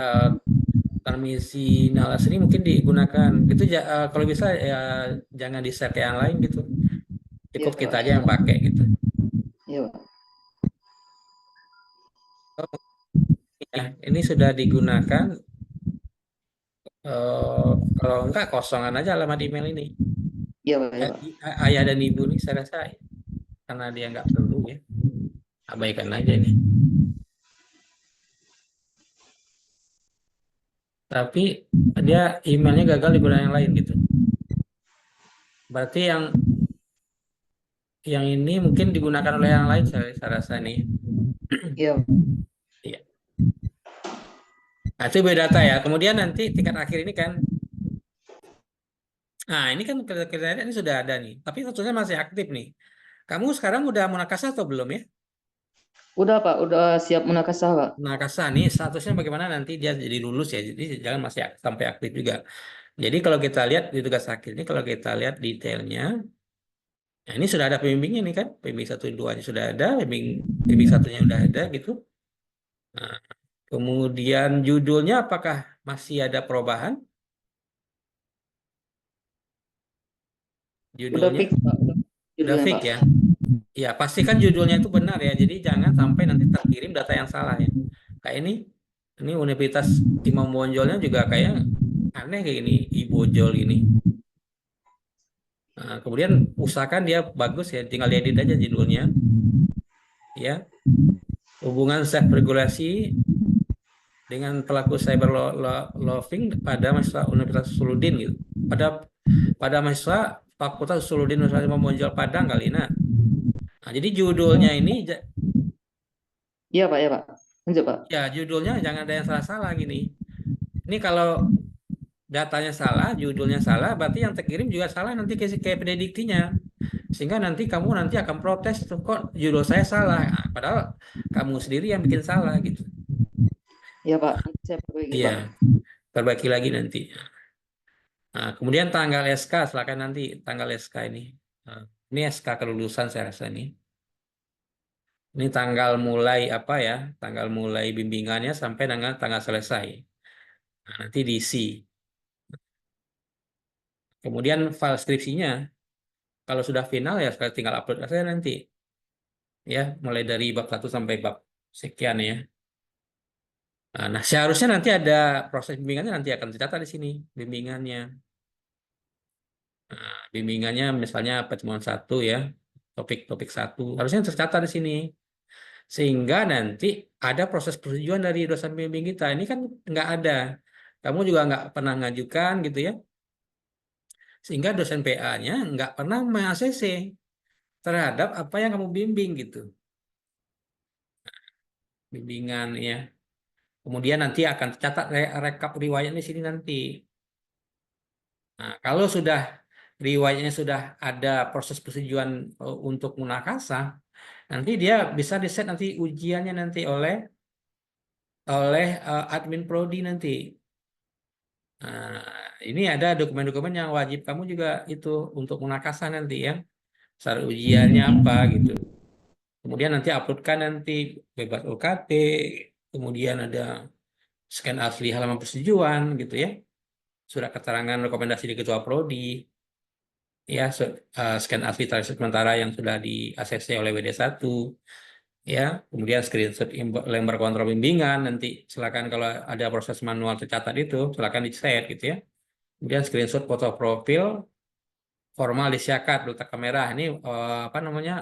permisi Nalas ini mungkin digunakan. Itu kalau bisa ya jangan di-share ke yang lain gitu. Iya, Cukup kita Pak. aja yang pakai gitu. Iya, Pak. Oh, ya, ini sudah digunakan. Kalau enggak kosongan aja alamat email ini. Iya, Pak. Iya, Ya, Pak. ayah dan ibu nih saya rasa karena dia nggak perlu ya. Abaikan aja ini. Tapi dia emailnya gagal digunakan yang lain gitu. Berarti yang ini mungkin digunakan oleh yang lain saya rasa nih. Iya, Pak. Iya. Nah, itu biodata ya. Kemudian nanti tingkat akhir ini kan, nah ini kan kita lihat ini sudah ada nih. Tapi statusnya masih aktif nih. Kamu sekarang udah munakasah atau belum ya? Udah, Pak. Udah siap munakasah, Pak. Munakasah nih statusnya bagaimana nanti dia jadi lulus ya. Jadi jangan masih sampai aktif juga. Jadi kalau kita lihat di tugas akhir ini, kalau kita lihat detailnya, nah ini sudah ada pembimbingnya nih kan. Pembimbing 1 2-nya sudah ada, pembimbing 1-nya sudah ada gitu. Nah, kemudian judulnya apakah masih ada perubahan? Udah Judulnya fix, Pak. Udah udah judulnya, fix Pak. ya. Ya, pastikan judulnya itu benar ya. Jadi jangan sampai nanti terkirim data yang salah ya. Kayak ini Universitas Imam Bonjolnya juga kayak aneh kayak gini, Ibojol ini. Nah, kemudian usahakan dia bagus ya, tinggal diedit aja judulnya. Ya, hubungan self regulasi dengan pelaku cyber loving pada mahasiswa Universitas Usuludin gitu. Pada mahasiswa Fakultas Usuludin Universitas Imam Bonjol Padang kali. Nah, jadi judulnya ini Iya, Pak. Iya, Pak. Lanjut, Pak. ya judulnya jangan ada yang salah-salah gini. Ini kalau datanya salah, judulnya salah, berarti yang terkirim juga salah nanti kayak prediktinya. Sehingga nanti kamu nanti akan protes tuh kok judul saya salah. Nah, padahal kamu sendiri yang bikin salah gitu. Iya, Pak. Nanti saya perbaiki, Iya, Pak. perbaiki lagi nanti. Nah, kemudian tanggal SK, silakan nanti tanggal SK ini. Nah, ini SK kelulusan saya rasa ini. Ini tanggal mulai apa ya? Tanggal mulai bimbingannya sampai dengan tanggal selesai. Nah, nanti diisi. Kemudian file skripsinya, kalau sudah final ya tinggal upload saja nanti. Ya, mulai dari bab 1 sampai bab sekian ya. Nah, seharusnya nanti ada proses bimbingannya nanti akan tercatat di sini bimbingannya. Nah, bimbingannya misalnya pertemuan 1 ya, topik-topik 1 harusnya tercatat di sini. Sehingga nanti ada proses persetujuan dari dosen pembimbing kita. Ini kan nggak ada. Kamu juga nggak pernah ngajukan gitu ya. Sehingga dosen PA-nya nggak pernah meng-ACC terhadap apa yang kamu bimbing gitu. Bimbingan ya. Kemudian nanti akan tercatat rekap riwayat di sini nanti. Nah, kalau sudah riwayatnya sudah ada proses persetujuan untuk munakasah, nanti dia bisa diset nanti ujiannya nanti oleh admin prodi nanti. Nah, Ini ada dokumen-dokumen yang wajib kamu juga itu untuk munakasah nanti ya. Syarat ujiannya apa gitu. Kemudian nanti uploadkan nanti bebas UKT, kemudian ada scan asli halaman persetujuan gitu ya. Surat keterangan rekomendasi di Ketua Prodi, ya scan asli tarif sementara yang sudah di ACC oleh WD1, ya kemudian screenshot lembar kontrol bimbingan nanti silakan kalau ada proses manual tercatat itu silakan di-share gitu ya. Kemudian screenshot foto profil formal disyakat letak kamera ini apa namanya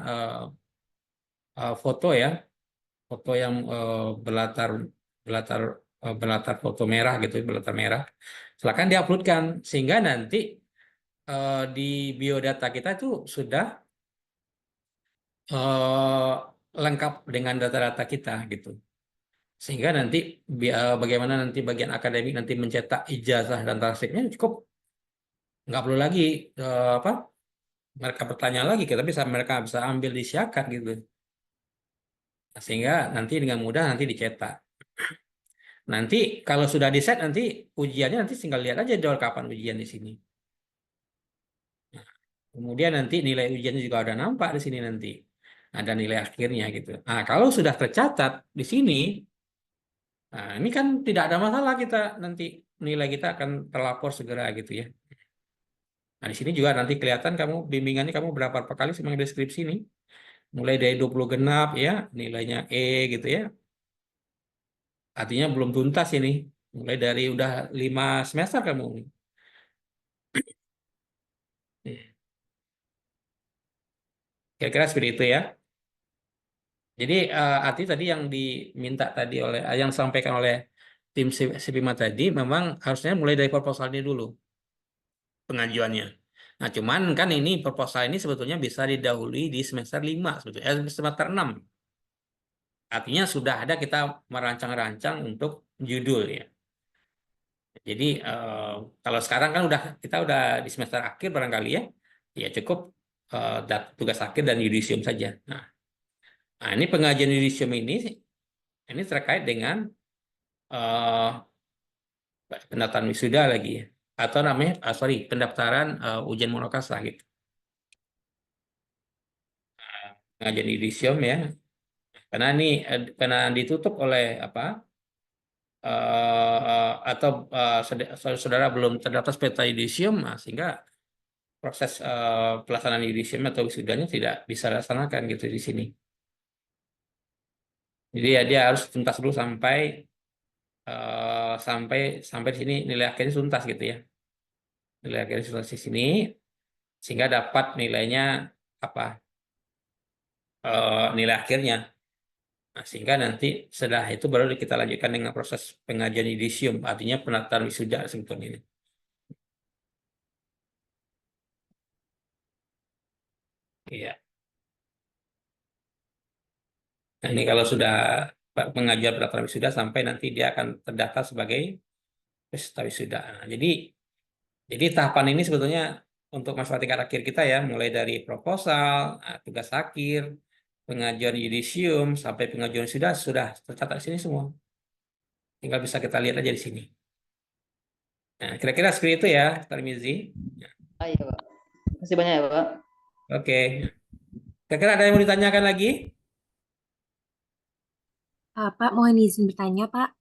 foto ya, foto yang berlatar berlatar berlatar foto merah gitu, berlatar merah. Silakan diuploadkan sehingga nanti di biodata kita itu sudah eh, lengkap dengan data-data kita gitu. Sehingga nanti bagaimana nanti bagian akademik nanti mencetak ijazah dan transkripnya cukup, nggak perlu lagi apa mereka bertanya lagi, kita mereka bisa ambil di Syakat gitu. Sehingga nanti dengan mudah nanti dicetak. Nanti kalau sudah di set nanti ujiannya nanti tinggal lihat aja jadwal kapan ujian di sini. Kemudian nanti nilai ujiannya juga udah nampak di sini nanti. Ada nilai akhirnya gitu. Nah, kalau sudah tercatat di sini, nah ini kan tidak ada masalah kita nanti nilai kita akan terlapor segera gitu ya. Nah, di sini juga nanti kelihatan kamu bimbingannya kamu berapa kali sama deskripsi ini. Mulai dari 20 genap ya, nilainya E gitu ya. Artinya belum tuntas ini. Mulai dari udah 5 semester kamu. Kira-kira seperti itu ya. Jadi arti tadi yang diminta tadi oleh yang disampaikan oleh tim Sipima tadi memang harusnya mulai dari proposal ini dulu pengajuannya. Nah, cuman kan ini proposal ini sebetulnya bisa didahului di semester 5 sebetulnya, semester 6. Artinya sudah ada kita merancang-rancang untuk judul ya. Jadi kalau sekarang kan kita udah di semester akhir barangkali ya, ya cukup tugas akhir dan yudisium saja. Nah, ini pengajian yudisium ini terkait dengan eh, pendaftaran wisuda lagi ya. Atau namanya, sorry, pendaftaran ujian monokasah gitu. Pengajian yudisium ya. Karena ini karena ditutup oleh apa? Atau saudara belum terdaftar peta yudisium, nah, sehingga proses pelaksanaan yudisium atau wisudanya tidak bisa dilaksanakan gitu di sini. Jadi ya dia harus tuntas dulu sampai sampai sampai di sini nilai akhirnya tuntas gitu ya. Nilai akhirnya tuntas di sini sehingga dapat nilainya apa? Nilai akhirnya. Nah, sehingga nanti setelah itu baru kita lanjutkan dengan proses pengajian yudisium, artinya pendaftaran wisuda sebetulnya ini. Iya. Nah, ini kalau sudah pengajuan pendaftaran wisuda sampai nanti dia akan terdaftar sebagai peserta wisuda. Nah, jadi tahapan ini sebetulnya untuk masalah tingkat akhir kita ya, mulai dari proposal, tugas akhir, pengajuan yudisium, sampai pengajuan wisuda sudah tercatat di sini semua. Tinggal bisa kita lihat aja di sini. Nah, kira-kira seperti itu ya, Tarmizi. Iya, Pak. Terima kasih banyak ya, Pak. Oke. Kira-kira ada yang mau ditanyakan lagi? Pak, mohon izin bertanya, Pak.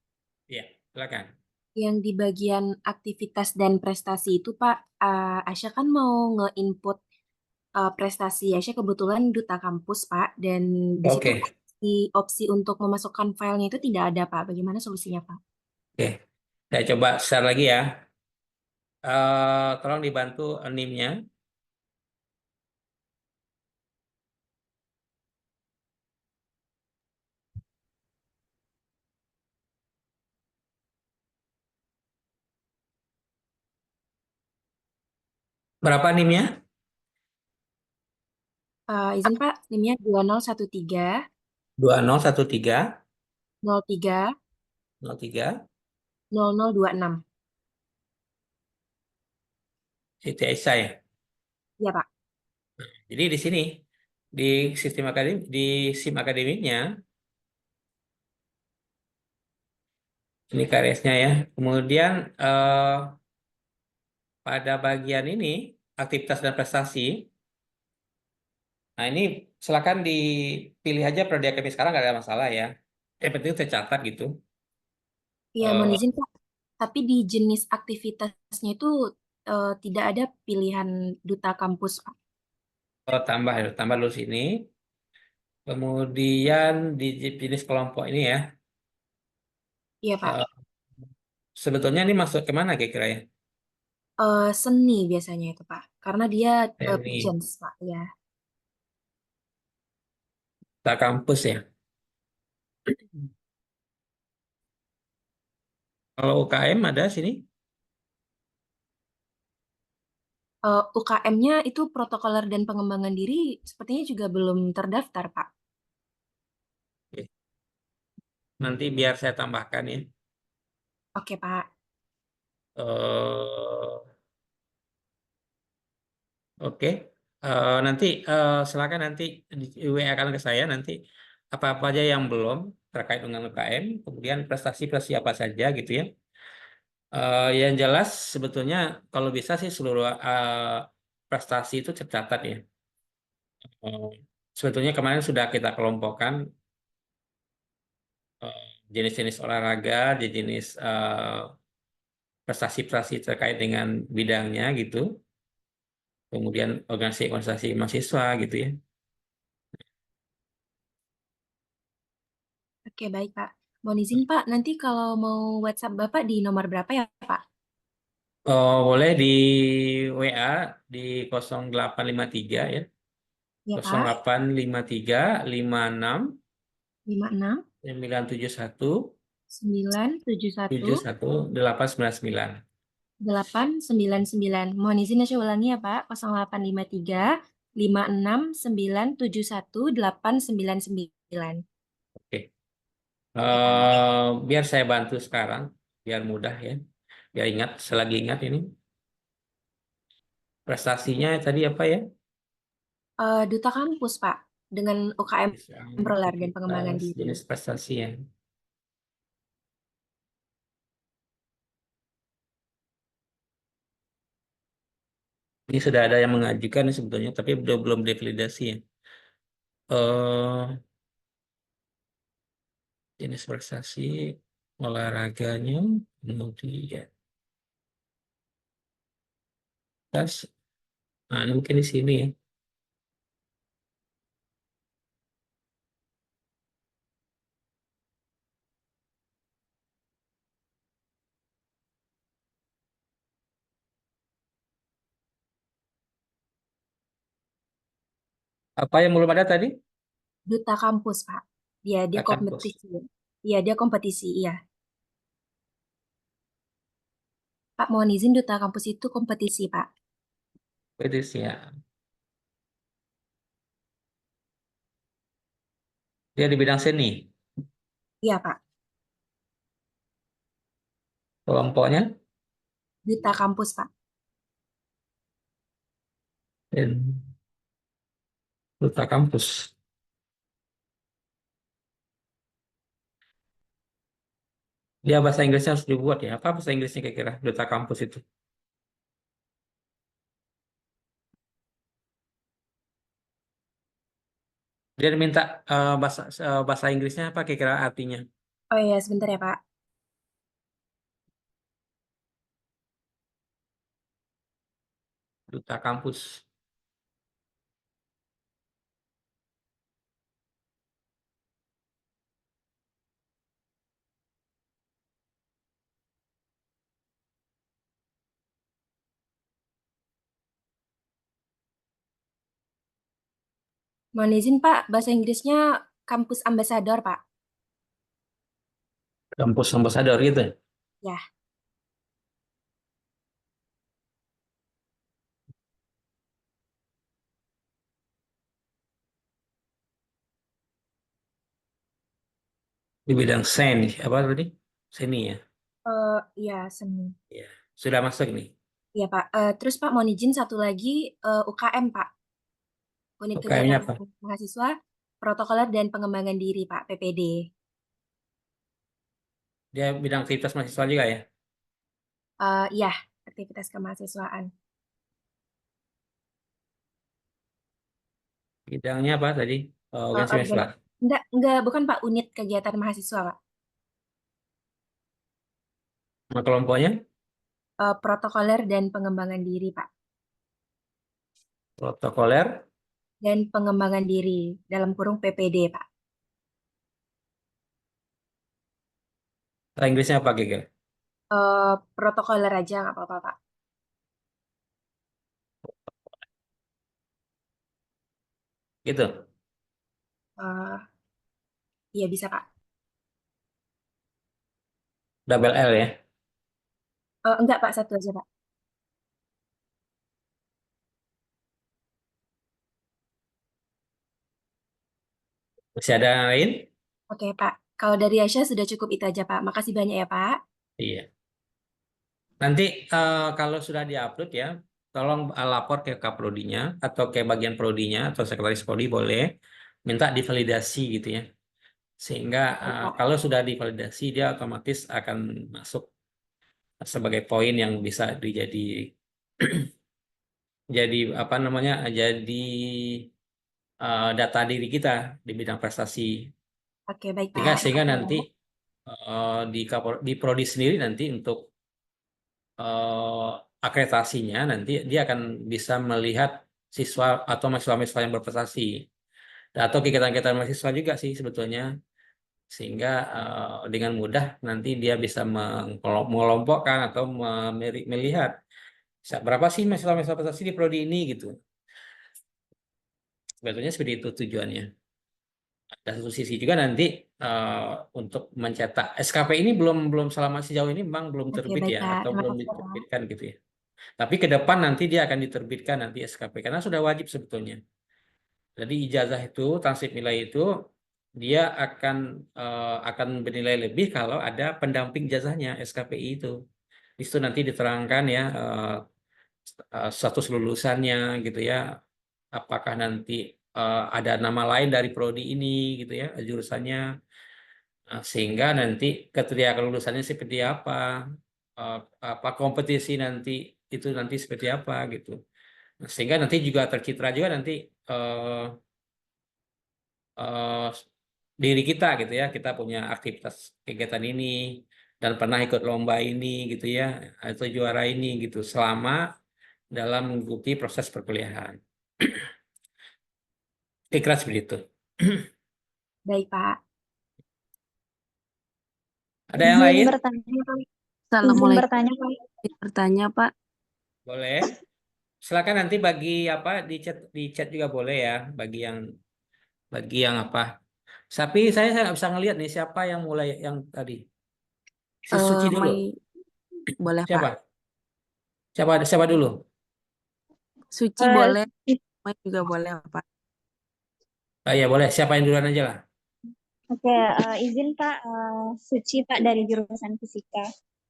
Iya, silakan. Yang di bagian aktivitas dan prestasi itu, Pak, Asya kan mau nge-input prestasi. Asya kebetulan duta kampus, Pak, dan di situ Oke, opsi untuk memasukkan filenya itu tidak ada, Pak. Bagaimana solusinya, Pak? oke. Saya coba share lagi ya. Tolong dibantu NIM-nya. Berapa NIM-nya? Izin, Pak, NIM-nya 2013 2013 03 03 0026. Siti Aisyah ya. Iya, Pak. Jadi di sini di sistem akademik di SIM akademiknya ini karyasnya ya. Kemudian pada bagian ini aktivitas dan prestasi. Nah, ini silakan dipilih aja prodi akademik sekarang, nggak ada masalah ya. Yang penting tercatat gitu. Iya, mohon Eh, izin Pak. Tapi di jenis aktivitasnya itu tidak ada pilihan duta kampus, Pak. tambah dulu sini. Kemudian di jenis kelompok ini ya. Iya, Pak. eh, Sebetulnya ini masuk kemana kira-kira ya? Seni biasanya itu, Pak. Karena dia Ini pageants, Pak. Ya. tak kampus ya. Kalau UKM ada sini. UKM-nya itu protokoler dan pengembangan diri sepertinya juga belum terdaftar, Pak. Oke. Nanti biar saya tambahkan ya. Oke, Pak. eh Oke. Nanti silakan nanti di WA-kan ke saya nanti apa-apa aja yang belum terkait dengan UKM, kemudian prestasi-prestasi apa saja gitu ya. Yang jelas sebetulnya kalau bisa sih seluruh prestasi itu tercatat ya. Eh, Sebetulnya kemarin sudah kita kelompokkan eh, jenis-jenis olahraga, jenis prestasi-prestasi terkait dengan bidangnya gitu. Kemudian organisasi-organisasi mahasiswa gitu ya. Oke, baik, Pak. Mohon izin, Pak. Nanti kalau mau WhatsApp Bapak di nomor berapa ya, Pak? Oh, boleh di WA di 0853 ya. Ya, nol Pak. delapan lima tiga 56 56 971 971 71 899. 899. Mohon izin saya ulangi ya, Pak. 0853 56 971 899. Oke. Oke, Pak. Biar saya bantu sekarang, biar mudah ya. Biar ingat, selagi ingat ini. Prestasinya tadi apa ya? Duta kampus, Pak. Dengan UKM Proler dan pengembangan Aktivitas, diri. jenis prestasi ya. Ini sudah ada yang mengajukan sebetulnya, tapi belum devalidasi ya. Eh, Jenis prestasi, olahraganya, kemudian tas. Nah, ini mungkin di sini ya. Apa yang belum ada tadi? Duta kampus, Pak. Dia Akan pos. kompetisi. Iya, dia kompetisi, iya. Pak, mohon izin duta kampus itu kompetisi, Pak. Itu sih ya. Dia di bidang seni. Iya, Pak. Kelompoknya Duta kampus, Pak. dan duta kampus. Dia bahasa Inggrisnya harus dibuat ya. Apa bahasa Inggrisnya kira-kira duta kampus itu? Dia minta bahasa Inggrisnya apa kira-kira artinya? Oh iya, sebentar ya, Pak. Duta kampus. Mohon izin, Pak. Bahasa Inggrisnya kampus ambasador, Pak. Kampus ambasador gitu ya. Ya. Di bidang seni. Apa tadi? Seni ya. Iya, seni. Ya. Sudah masuk nih. Iya, Pak. Terus, Pak, mohon izin satu lagi UKM, Pak. Unit UKM-nya Kegiatan apa? Mahasiswa, Protokoler dan Pengembangan Diri, Pak, PPD. Dia bidang aktivitas mahasiswa juga ya. Iya, aktivitas kemahasiswaan. Bidangnya apa tadi? Organisasi mahasiswa. Enggak, bukan Pak, unit kegiatan mahasiswa, Pak. Nama kelompoknya? Protokoler dan pengembangan diri, Pak. Protokoler. Dan pengembangan diri, dalam kurung PPD, Pak. Bahasa Inggrisnya apa, Gege? Protokoler aja nggak apa-apa, Pak. Gitu. Eh, Iya bisa, Pak. Double L ya. Enggak, Pak, satu aja, Pak. Masih ada yang lain? Oke, Pak. Kalau dari Aisyah sudah cukup itu aja, Pak. Makasih banyak ya, Pak. Iya. Nanti kalau sudah diupload ya, tolong lapor ke Kaprodinya atau ke bagian prodinya atau sekretaris prodi boleh minta divalidasi gitu ya. Sehingga Baik, Pak. kalau sudah divalidasi dia otomatis akan masuk sebagai poin yang bisa dijadi jadi apa namanya? Jadi data diri kita di bidang prestasi. Oke, baik, Sehingga Pak. sehingga Makasih nanti banyak. di prodi sendiri nanti untuk akreditasinya nanti dia akan bisa melihat siswa atau mahasiswa-mahasiswa yang berprestasi atau kegiatan-kegiatan mahasiswa juga sih sebetulnya sehingga dengan mudah nanti dia bisa mengelompokkan atau melihat berapa sih mahasiswa-mahasiswa prestasi di prodi ini gitu. Sebetulnya seperti itu tujuannya. Dan satu sisi juga nanti untuk mencetak SKP ini belum selama sejauh ini memang belum Oke, terbit baik, ya Pak. atau Terima belum kasih, Pak. diterbitkan gitu ya. Tapi ke depan nanti dia akan diterbitkan nanti SKP karena sudah wajib sebetulnya. Jadi ijazah itu, transkrip nilai itu dia akan bernilai lebih kalau ada pendamping ijazahnya SKPI itu. Di situ nanti diterangkan ya status lulusannya gitu ya. Apakah nanti ada nama lain dari prodi ini gitu ya jurusannya. Sehingga nanti kriteria kelulusannya seperti apa, eh, apa kompetisi nanti itu nanti seperti apa gitu. Nah, sehingga nanti juga tercitra juga nanti eh, eh, diri kita gitu ya, kita punya aktivitas kegiatan ini dan pernah ikut lomba ini gitu ya, atau juara ini gitu selama dalam mengikuti proses perkuliahan. Kira seperti itu. Baik, Pak. Ada yang Izin lain? bertanya, Pak. Izin Assalamualaikum. bertanya, Pak. Bertanya, Pak. Boleh. Silakan nanti bagi apa di chat juga boleh ya, bagi yang apa. Tapi saya nggak bisa ngelihat nih siapa yang mulai yang tadi. Si Suci dulu. Boleh, Pak. Siapa? Siapa dulu? Suci Eh, boleh, Mai juga boleh, Pak. Ya boleh. Siapa yang duluan aja lah. Oke, izin Pak, Suci Pak dari jurusan Fisika.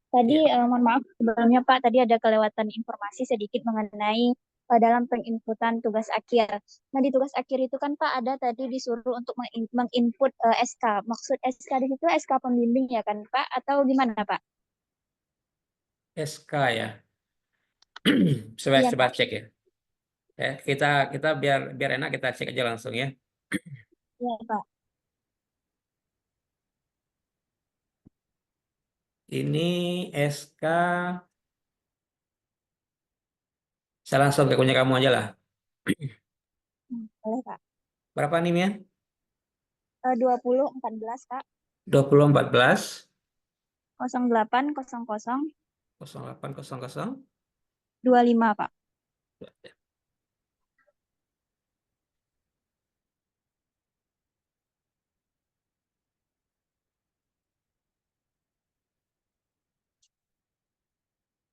Tadi Iya. mohon maaf sebelumnya Pak, tadi ada kelewatan informasi sedikit mengenai dalam penginputan tugas akhir. Nah di tugas akhir itu kan Pak ada tadi disuruh untuk menginput SK. Maksud SK di situ SK pembimbing ya kan Pak? Atau gimana Pak? SK ya. Coba Iya coba Pak. cek ya. Kita biar enak kita cek aja langsung ya. Iya Pak. Ini SK. Saya langsung ke punya kamu aja lah. Boleh Pak. Berapa nih ya? 2014 Pak. 2014 0800 0800 25 Pak.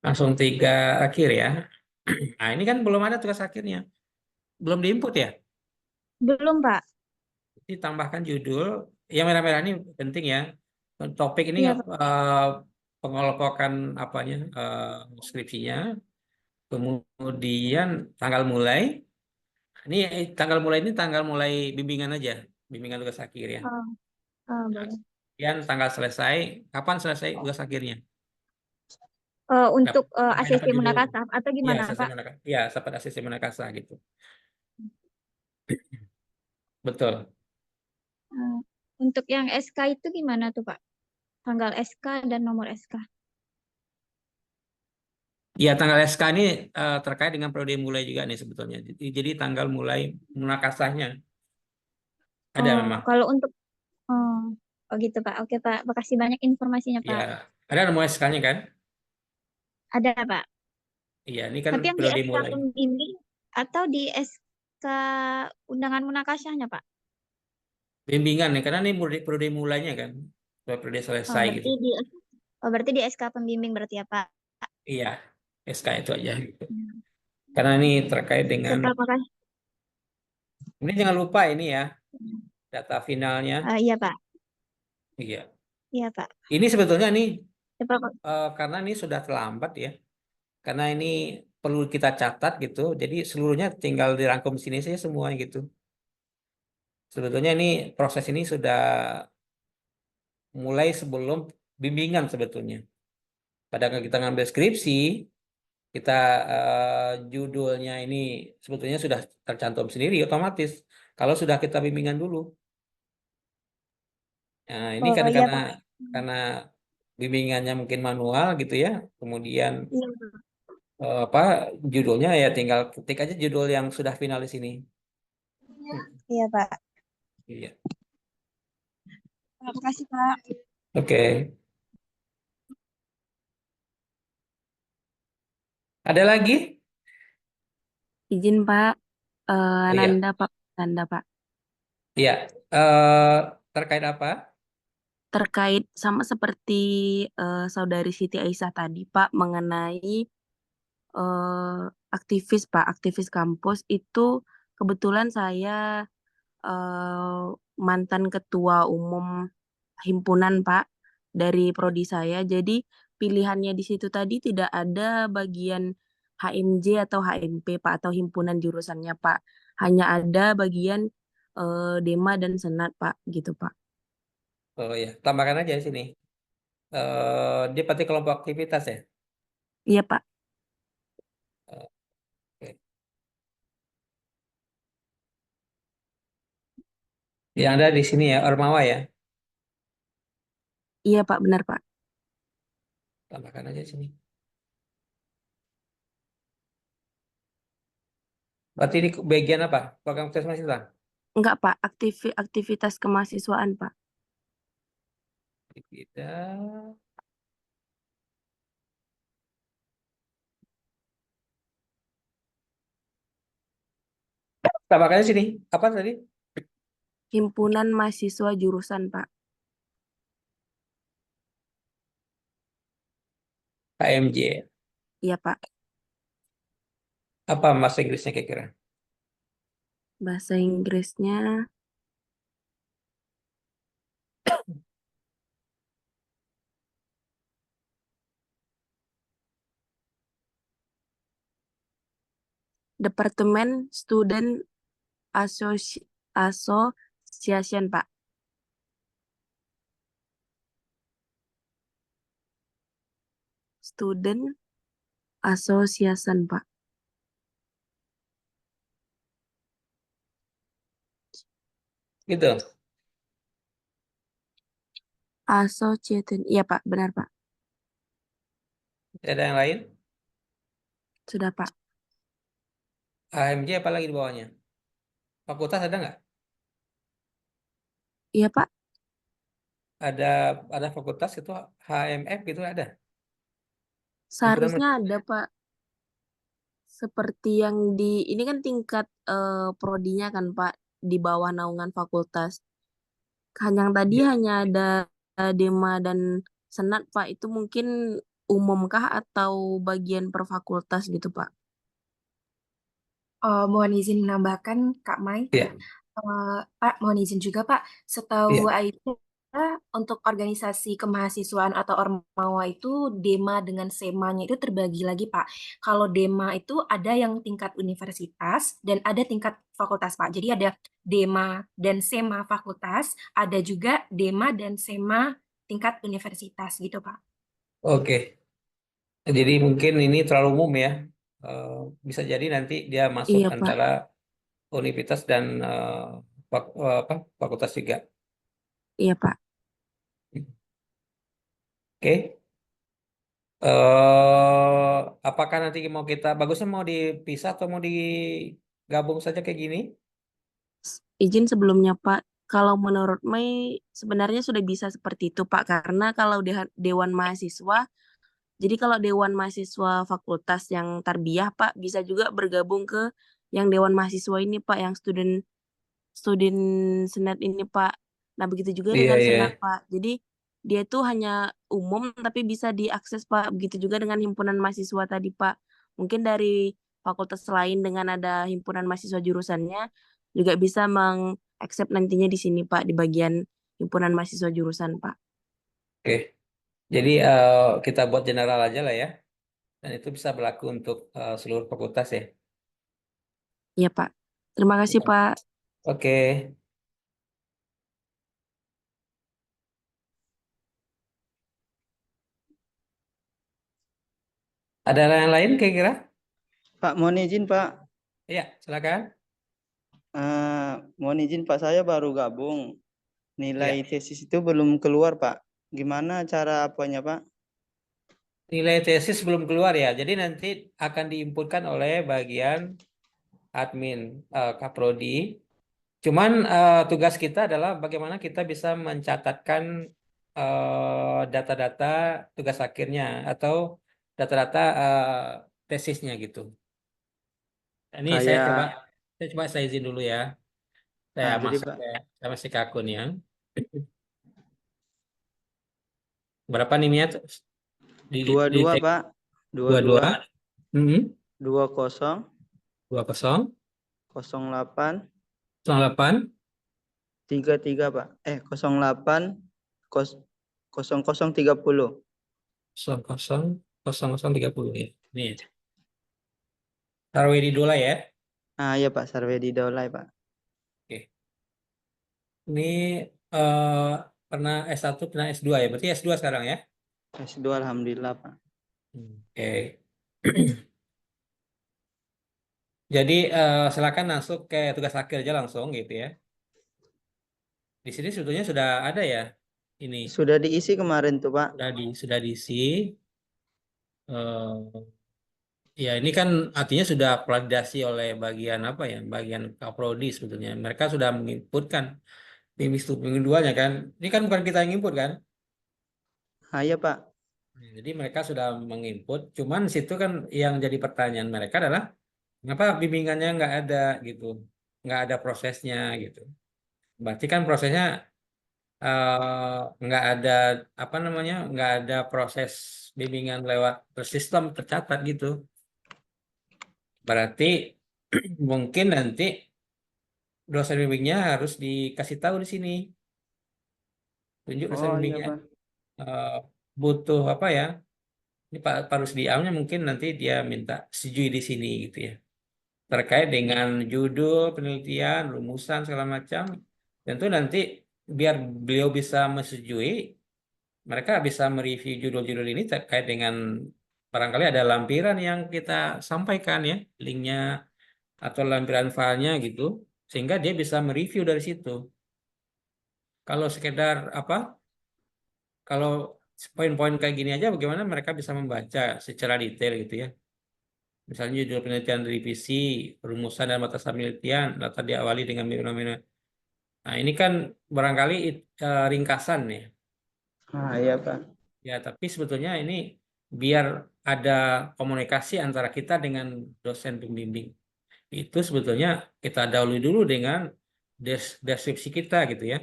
langsung 3 akhir ya. Nah ini kan belum ada tugas akhirnya. Belum diinput ya. Belum Pak. Ditambahkan judul. Yang merah-merah ini penting ya. Topik ini Iya Pak. pengelompokan apanya skripsinya. Kemudian tanggal mulai. Ini tanggal mulai bimbingan aja. Bimbingan tugas akhir ya. Nah, Boleh. kemudian tanggal selesai. Kapan selesai tugas akhirnya? untuk Dapat ACC judul. Munakasa atau Iya, gimana, ACC Pak? Munakasa. Iya, dapat ACC Munakasa gitu. Betul. Untuk yang SK itu gimana tuh, Pak? Tanggal SK dan nomor SK. Ya, tanggal SK ini terkait dengan periode mulai juga nih sebetulnya. Jadi tanggal mulai munakasahnya ada memang. Kalau untuk oh gitu, Pak. Oke, Pak. Makasih banyak informasinya, Pak. Ya, ada nomor SK-nya kan? Ada, Pak. Iya, ini kan Tapi yang di periode SK mulai. pembimbing atau di SK undangan munakasahnya, Pak? Bimbingan nih, karena ini periode mulainya kan. Periode selesai gitu. Berarti di SK pembimbing berarti ya, Pak? Iya, SK itu aja gitu. Karena ini terkait dengan, Pak, makasih. ini jangan lupa ini ya, data finalnya. Iya, Pak. Iya. Iya, Pak. Ini sebetulnya nih Ya, Pak. karena ini sudah terlambat ya. Karena ini perlu kita catat gitu. Jadi seluruhnya tinggal dirangkum di sini saja semuanya gitu. Sebetulnya ini proses ini sudah mulai sebelum bimbingan sebetulnya. Pada kita ngambil skripsi, kita judulnya ini sebetulnya sudah tercantum sendiri otomatis. Kalau sudah kita bimbingan dulu. Nah, ini kan Iya, Pak. karena bimbingannya mungkin manual gitu ya. Kemudian Iya, judulnya ya tinggal ketik aja judul yang sudah final di sini. Iya, Pak. Iya. Terima kasih, Pak. Oke. Ada lagi? Izin Pak, Iya. Nanda Pak, Nanda Pak. Iya. Terkait apa? Terkait sama seperti Saudari Siti Aisyah tadi Pak mengenai aktivis Pak, aktivis kampus itu kebetulan saya mantan ketua umum himpunan Pak dari prodi saya. Jadi pilihannya di situ tadi tidak ada bagian HMJ atau HMP Pak atau himpunan jurusannya Pak. Hanya ada bagian Dema dan Senat Pak gitu Pak. Oh ya, tambahkan aja di sini. Dia pasti kelompok aktivitas ya. Iya Pak. Oke. Yang ada di sini ya, Ormawa ya. Iya Pak, benar Pak. Tambahkan aja di sini. Berarti ini bagian apa? Program aktivitas mahasiswa. Enggak Pak, aktivitas kemahasiswaan Pak. Aktivitas. Tambahkan aja sini. Apa tadi? Himpunan mahasiswa jurusan Pak. HMJ. Iya Pak. Apa bahasa Inggrisnya kira-kira? Bahasa Inggrisnya Departemen Student Association Pak. Student Association Pak. Gitu. Association. Iya Pak, benar Pak. Ada yang lain? Sudah Pak. HMJ apa lagi di bawahnya? Fakultas ada nggak? Iya Pak. Ada fakultas itu HMF gitu ada? Seharusnya ada Pak. Seperti yang ini kan tingkat prodinya kan Pak di bawah naungan fakultas. Yang tadi Ya. hanya ada Dema dan Senat Pak. Itu mungkin umumkah atau bagian per fakultas gitu Pak? Mohon izin menambahkan Kak Mai. Iya. Pak, mohon izin juga Pak. Setahu Iya. Aisyah, untuk organisasi kemahasiswaan atau Ormawa itu Dema dengan Semanya itu terbagi lagi Pak. Kalau Dema itu ada yang tingkat universitas dan ada tingkat fakultas Pak. Jadi ada Dema dan Sema fakultas, ada juga Dema dan Sema tingkat universitas gitu Pak. Oke. Jadi mungkin ini terlalu umum ya. Bisa jadi nanti dia masuk Iya, Pak. antara universitas dan fakultas juga. Iya, Pak. Oke. Apakah nanti bagusnya mau dipisah atau mau digabung saja kayak gini? Izin sebelumnya, Pak. Kalau menurut Mei sebenarnya sudah bisa seperti itu, Pak. Karena kalau Dewan Mahasiswa, jadi kalau Dewan Mahasiswa Fakultas yang tarbiyah, Pak, bisa juga bergabung ke yang Dewan Mahasiswa ini, Pak, yang student student senat ini, Pak. Nah, begitu juga Iya, dengan iya. senat, Pak. Jadi dia itu hanya umum tapi bisa diakses, Pak. Begitu juga dengan himpunan mahasiswa tadi, Pak. Mungkin dari fakultas lain dengan ada himpunan mahasiswa jurusannya juga bisa mengaccept nantinya di sini, Pak, di bagian himpunan mahasiswa jurusan, Pak. Oke. Jadi kita buat general aja lah ya. Dan itu bisa berlaku untuk seluruh fakultas ya. Iya, Pak. Terima kasih, Pak. Oke. Ada yang lain kira-kira? Pak, mohon izin Pak. Iya, silakan. Mohon izin Pak, saya baru gabung. Nilai Iya. tesis itu belum keluar Pak. Gimana cara apanya Pak? Nilai tesis belum keluar ya. Jadi nanti akan diinputkan oleh bagian admin Kaprodi. Cuman tugas kita adalah bagaimana kita bisa mencatatkan data-data tugas akhirnya atau data-data tesisnya gitu. Ini saya Kayak, coba saya izin dulu ya. Saya jadi masuk Pak, saya masuk ke akunnya. Berapa NIM-nya tuh? Di 22 tag Pak. 22. 22 Mhm. 20 20 08 08 33 Pak. 08 0030. 0030 ya. Nih, taruh di dulu ya. Iya Pak, Sarwedi Daulay Pak. Oke. Ini pernah S1, pernah S2 ya. Berarti S2 sekarang ya. S2 Alhamdulillah Pak. Oke. Jadi silakan masuk ke tugas akhir aja langsung gitu ya. Di sini sebetulnya sudah ada ya. Ini Sudah diisi kemarin tuh Pak. sudah diisi. Ya ini kan artinya sudah validasi oleh bagian apa ya? Bagian Kaprodi sebetulnya. Mereka sudah menginputkan minggu satu, minggu duanya kan. Ini kan bukan kita yang input kan. Iya Pak. Jadi mereka sudah menginput. Cuman situ kan yang jadi pertanyaan mereka adalah kenapa bimbingannya nggak ada gitu, nggak ada prosesnya gitu. Berarti kan prosesnya nggak ada apa namanya, nggak ada proses bimbingan lewat sistem tercatat gitu. Berarti mungkin nanti dosen bimbingnya harus dikasih tahu di sini, tunjuk dosen Oh iya bimbingnya Pak. eh, butuh apa ya? Ini Pak Rusdi Amnya mungkin nanti dia minta setujui di sini gitu ya. Terkait dengan judul penelitian, rumusan segala macam. Tentu nanti biar beliau bisa menyetujui, mereka bisa mereview judul-judul ini terkait dengan barangkali ada lampiran yang kita sampaikan ya, linknya atau lampiran filenya gitu, sehingga dia bisa mereview dari situ. Kalau sekedar apa? Kalau poin-poin kayak gini aja, bagaimana mereka bisa membaca secara detail gitu ya? Misalnya judul penelitian revisi, rumusan dan batasan penelitian, data diawali dengan fenomena. Nah, ini kan barangkali ringkasan ya. Iya Pak. Ya, tapi sebetulnya ini biar ada komunikasi antara kita dengan dosen pembimbing. Itu sebetulnya kita dahului dulu dengan deskripsi kita gitu ya.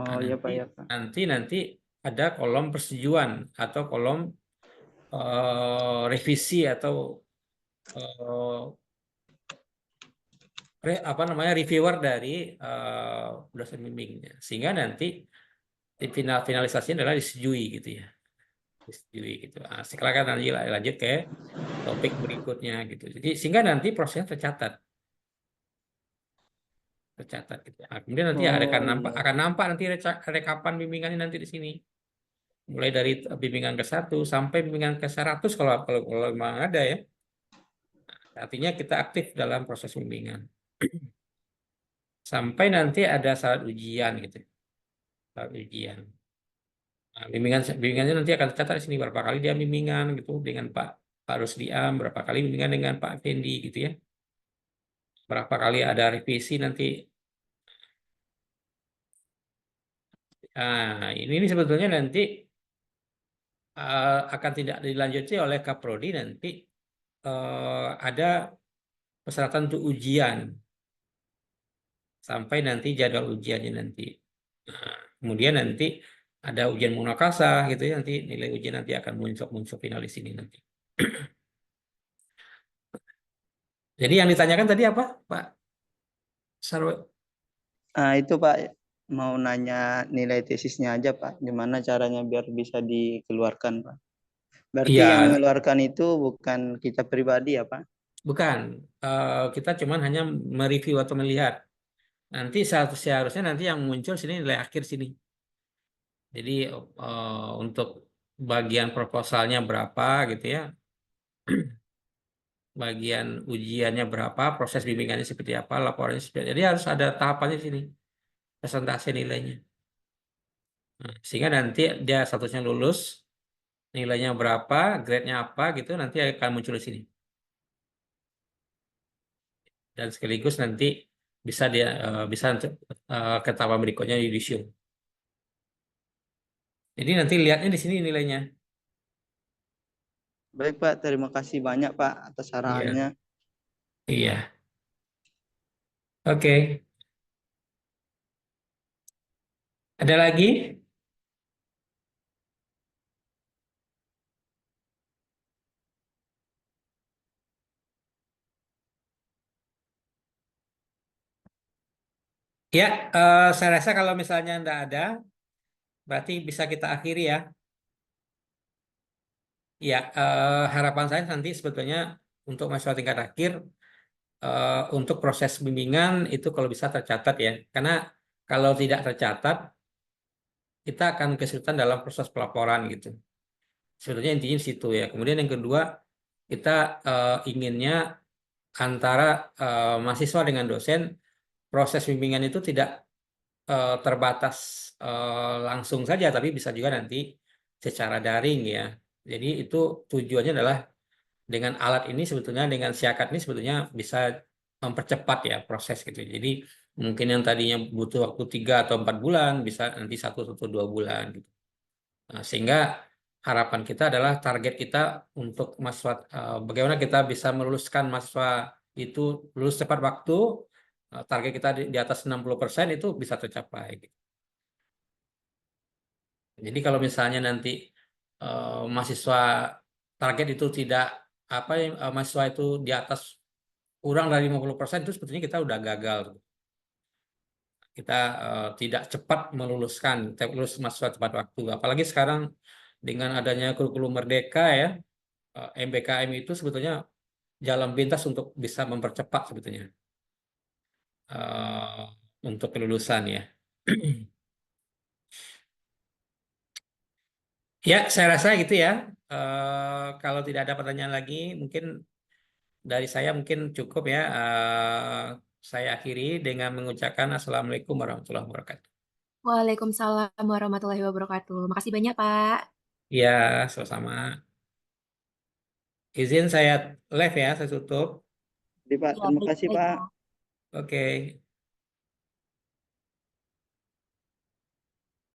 Nah, Oh iya Pak ya Pak. nanti ada kolom persetujuan atau kolom revisi atau apa namanya reviewer dari dosen bimbingnya, sehingga nanti di finalisasinya adalah disetujui gitu ya, disetujui gitu. Nah, silakan lanjut ke topik berikutnya gitu. Jadi sehingga nanti prosesnya tercatat gitu. Nah, kemudian nanti Oh akan iya. nampak nanti rekapan bimbingannya nanti di sini. mulai dari bimbingan ke-1 sampai bimbingan ke-100 kalau memang ada ya. Artinya kita aktif dalam proses bimbingan. Sampai nanti ada syarat ujian gitu. Syarat ujian. Nah, bimbingannya nanti akan tercatat di sini berapa kali dia bimbingan gitu dengan Pak Rusdiam, berapa kali bimbingan dengan Pak Fendi gitu ya. Berapa kali ada revisi nanti. Nah, ini sebetulnya nanti akan tidak dilanjuti oleh Kaprodi nanti ada persyaratan untuk ujian sampai nanti jadwal ujiannya nanti. Nah, kemudian nanti ada ujian munakasah gitu ya, nanti nilai ujian nanti akan muncul final di sini nanti. Jadi yang ditanyakan tadi apa, Pak Sarwo? Itu Pak, mau nanya nilai tesisnya aja Pak. Gimana caranya biar bisa dikeluarkan Pak? Berarti Iya, yang mengeluarkan itu bukan kita pribadi ya Pak? bukan. Kita cuman hanya mereview atau melihat. Nanti seharusnya nanti yang muncul sini nilai akhir sini. Jadi untuk bagian proposalnya berapa gitu ya, bagian ujiannya berapa, proses bimbingannya seperti apa, laporannya seperti apa. Jadi harus ada tahapannya di sini, presentasi nilainya. Nah, sehingga nanti dia statusnya lulus, nilainya berapa, grade-nya apa gitu, nanti akan muncul di sini. Dan sekaligus nanti bisa bisa ke tahap berikutnya yudisium. Jadi nanti lihatnya di sini nilainya. Baik Pak, terima kasih banyak Pak atas Iya, sarannya. iya. Oke. Ada lagi? Ya, saya rasa kalau misalnya tidak ada, berarti bisa kita akhiri ya. Ya, harapan saya nanti sebetulnya untuk mahasiswa tingkat akhir, untuk proses bimbingan itu kalau bisa tercatat ya. Karena kalau tidak tercatat, kita akan kesulitan dalam proses pelaporan gitu. Sebetulnya intinya di situ ya. Kemudian yang kedua, kita inginnya antara mahasiswa dengan dosen, proses bimbingan itu tidak terbatas langsung saja, tapi bisa juga nanti secara daring ya. Jadi itu tujuannya adalah dengan alat ini sebetulnya, dengan Siakat ini sebetulnya bisa mempercepat ya proses gitu. Jadi mungkin yang tadinya butuh waktu 3 atau 4 bulan, bisa nanti 1 atau 2 bulan gitu. Nah, sehingga harapan kita adalah target kita untuk mahasiswa, bagaimana kita bisa meluluskan mahasiswa itu lulus tepat waktu, target kita di atas 60% itu bisa tercapai gitu. Jadi kalau misalnya nanti mahasiswa target itu tidak mahasiswa itu di atas kurang dari 50% itu sebetulnya kita udah gagal. Kita tidak cepat meluluskan, lulus mahasiswa tepat waktu. Apalagi sekarang dengan adanya kurikulum merdeka ya, MBKM itu sebetulnya jalan pintas untuk bisa mempercepat sebetulnya untuk kelulusan ya. Ya, saya rasa gitu ya. Kalau tidak ada pertanyaan lagi, mungkin dari saya mungkin cukup ya. Saya akhiri dengan mengucapkan Assalamualaikum warahmatullahi wabarakatuh. Waalaikumsalam warahmatullahi wabarakatuh. Makasih banyak, Pak. Ya, sama-sama. Izin saya live ya, saya tutup. Jadi Pak, Ya, terima kasih baik-baik, Pak. Pak. Oke.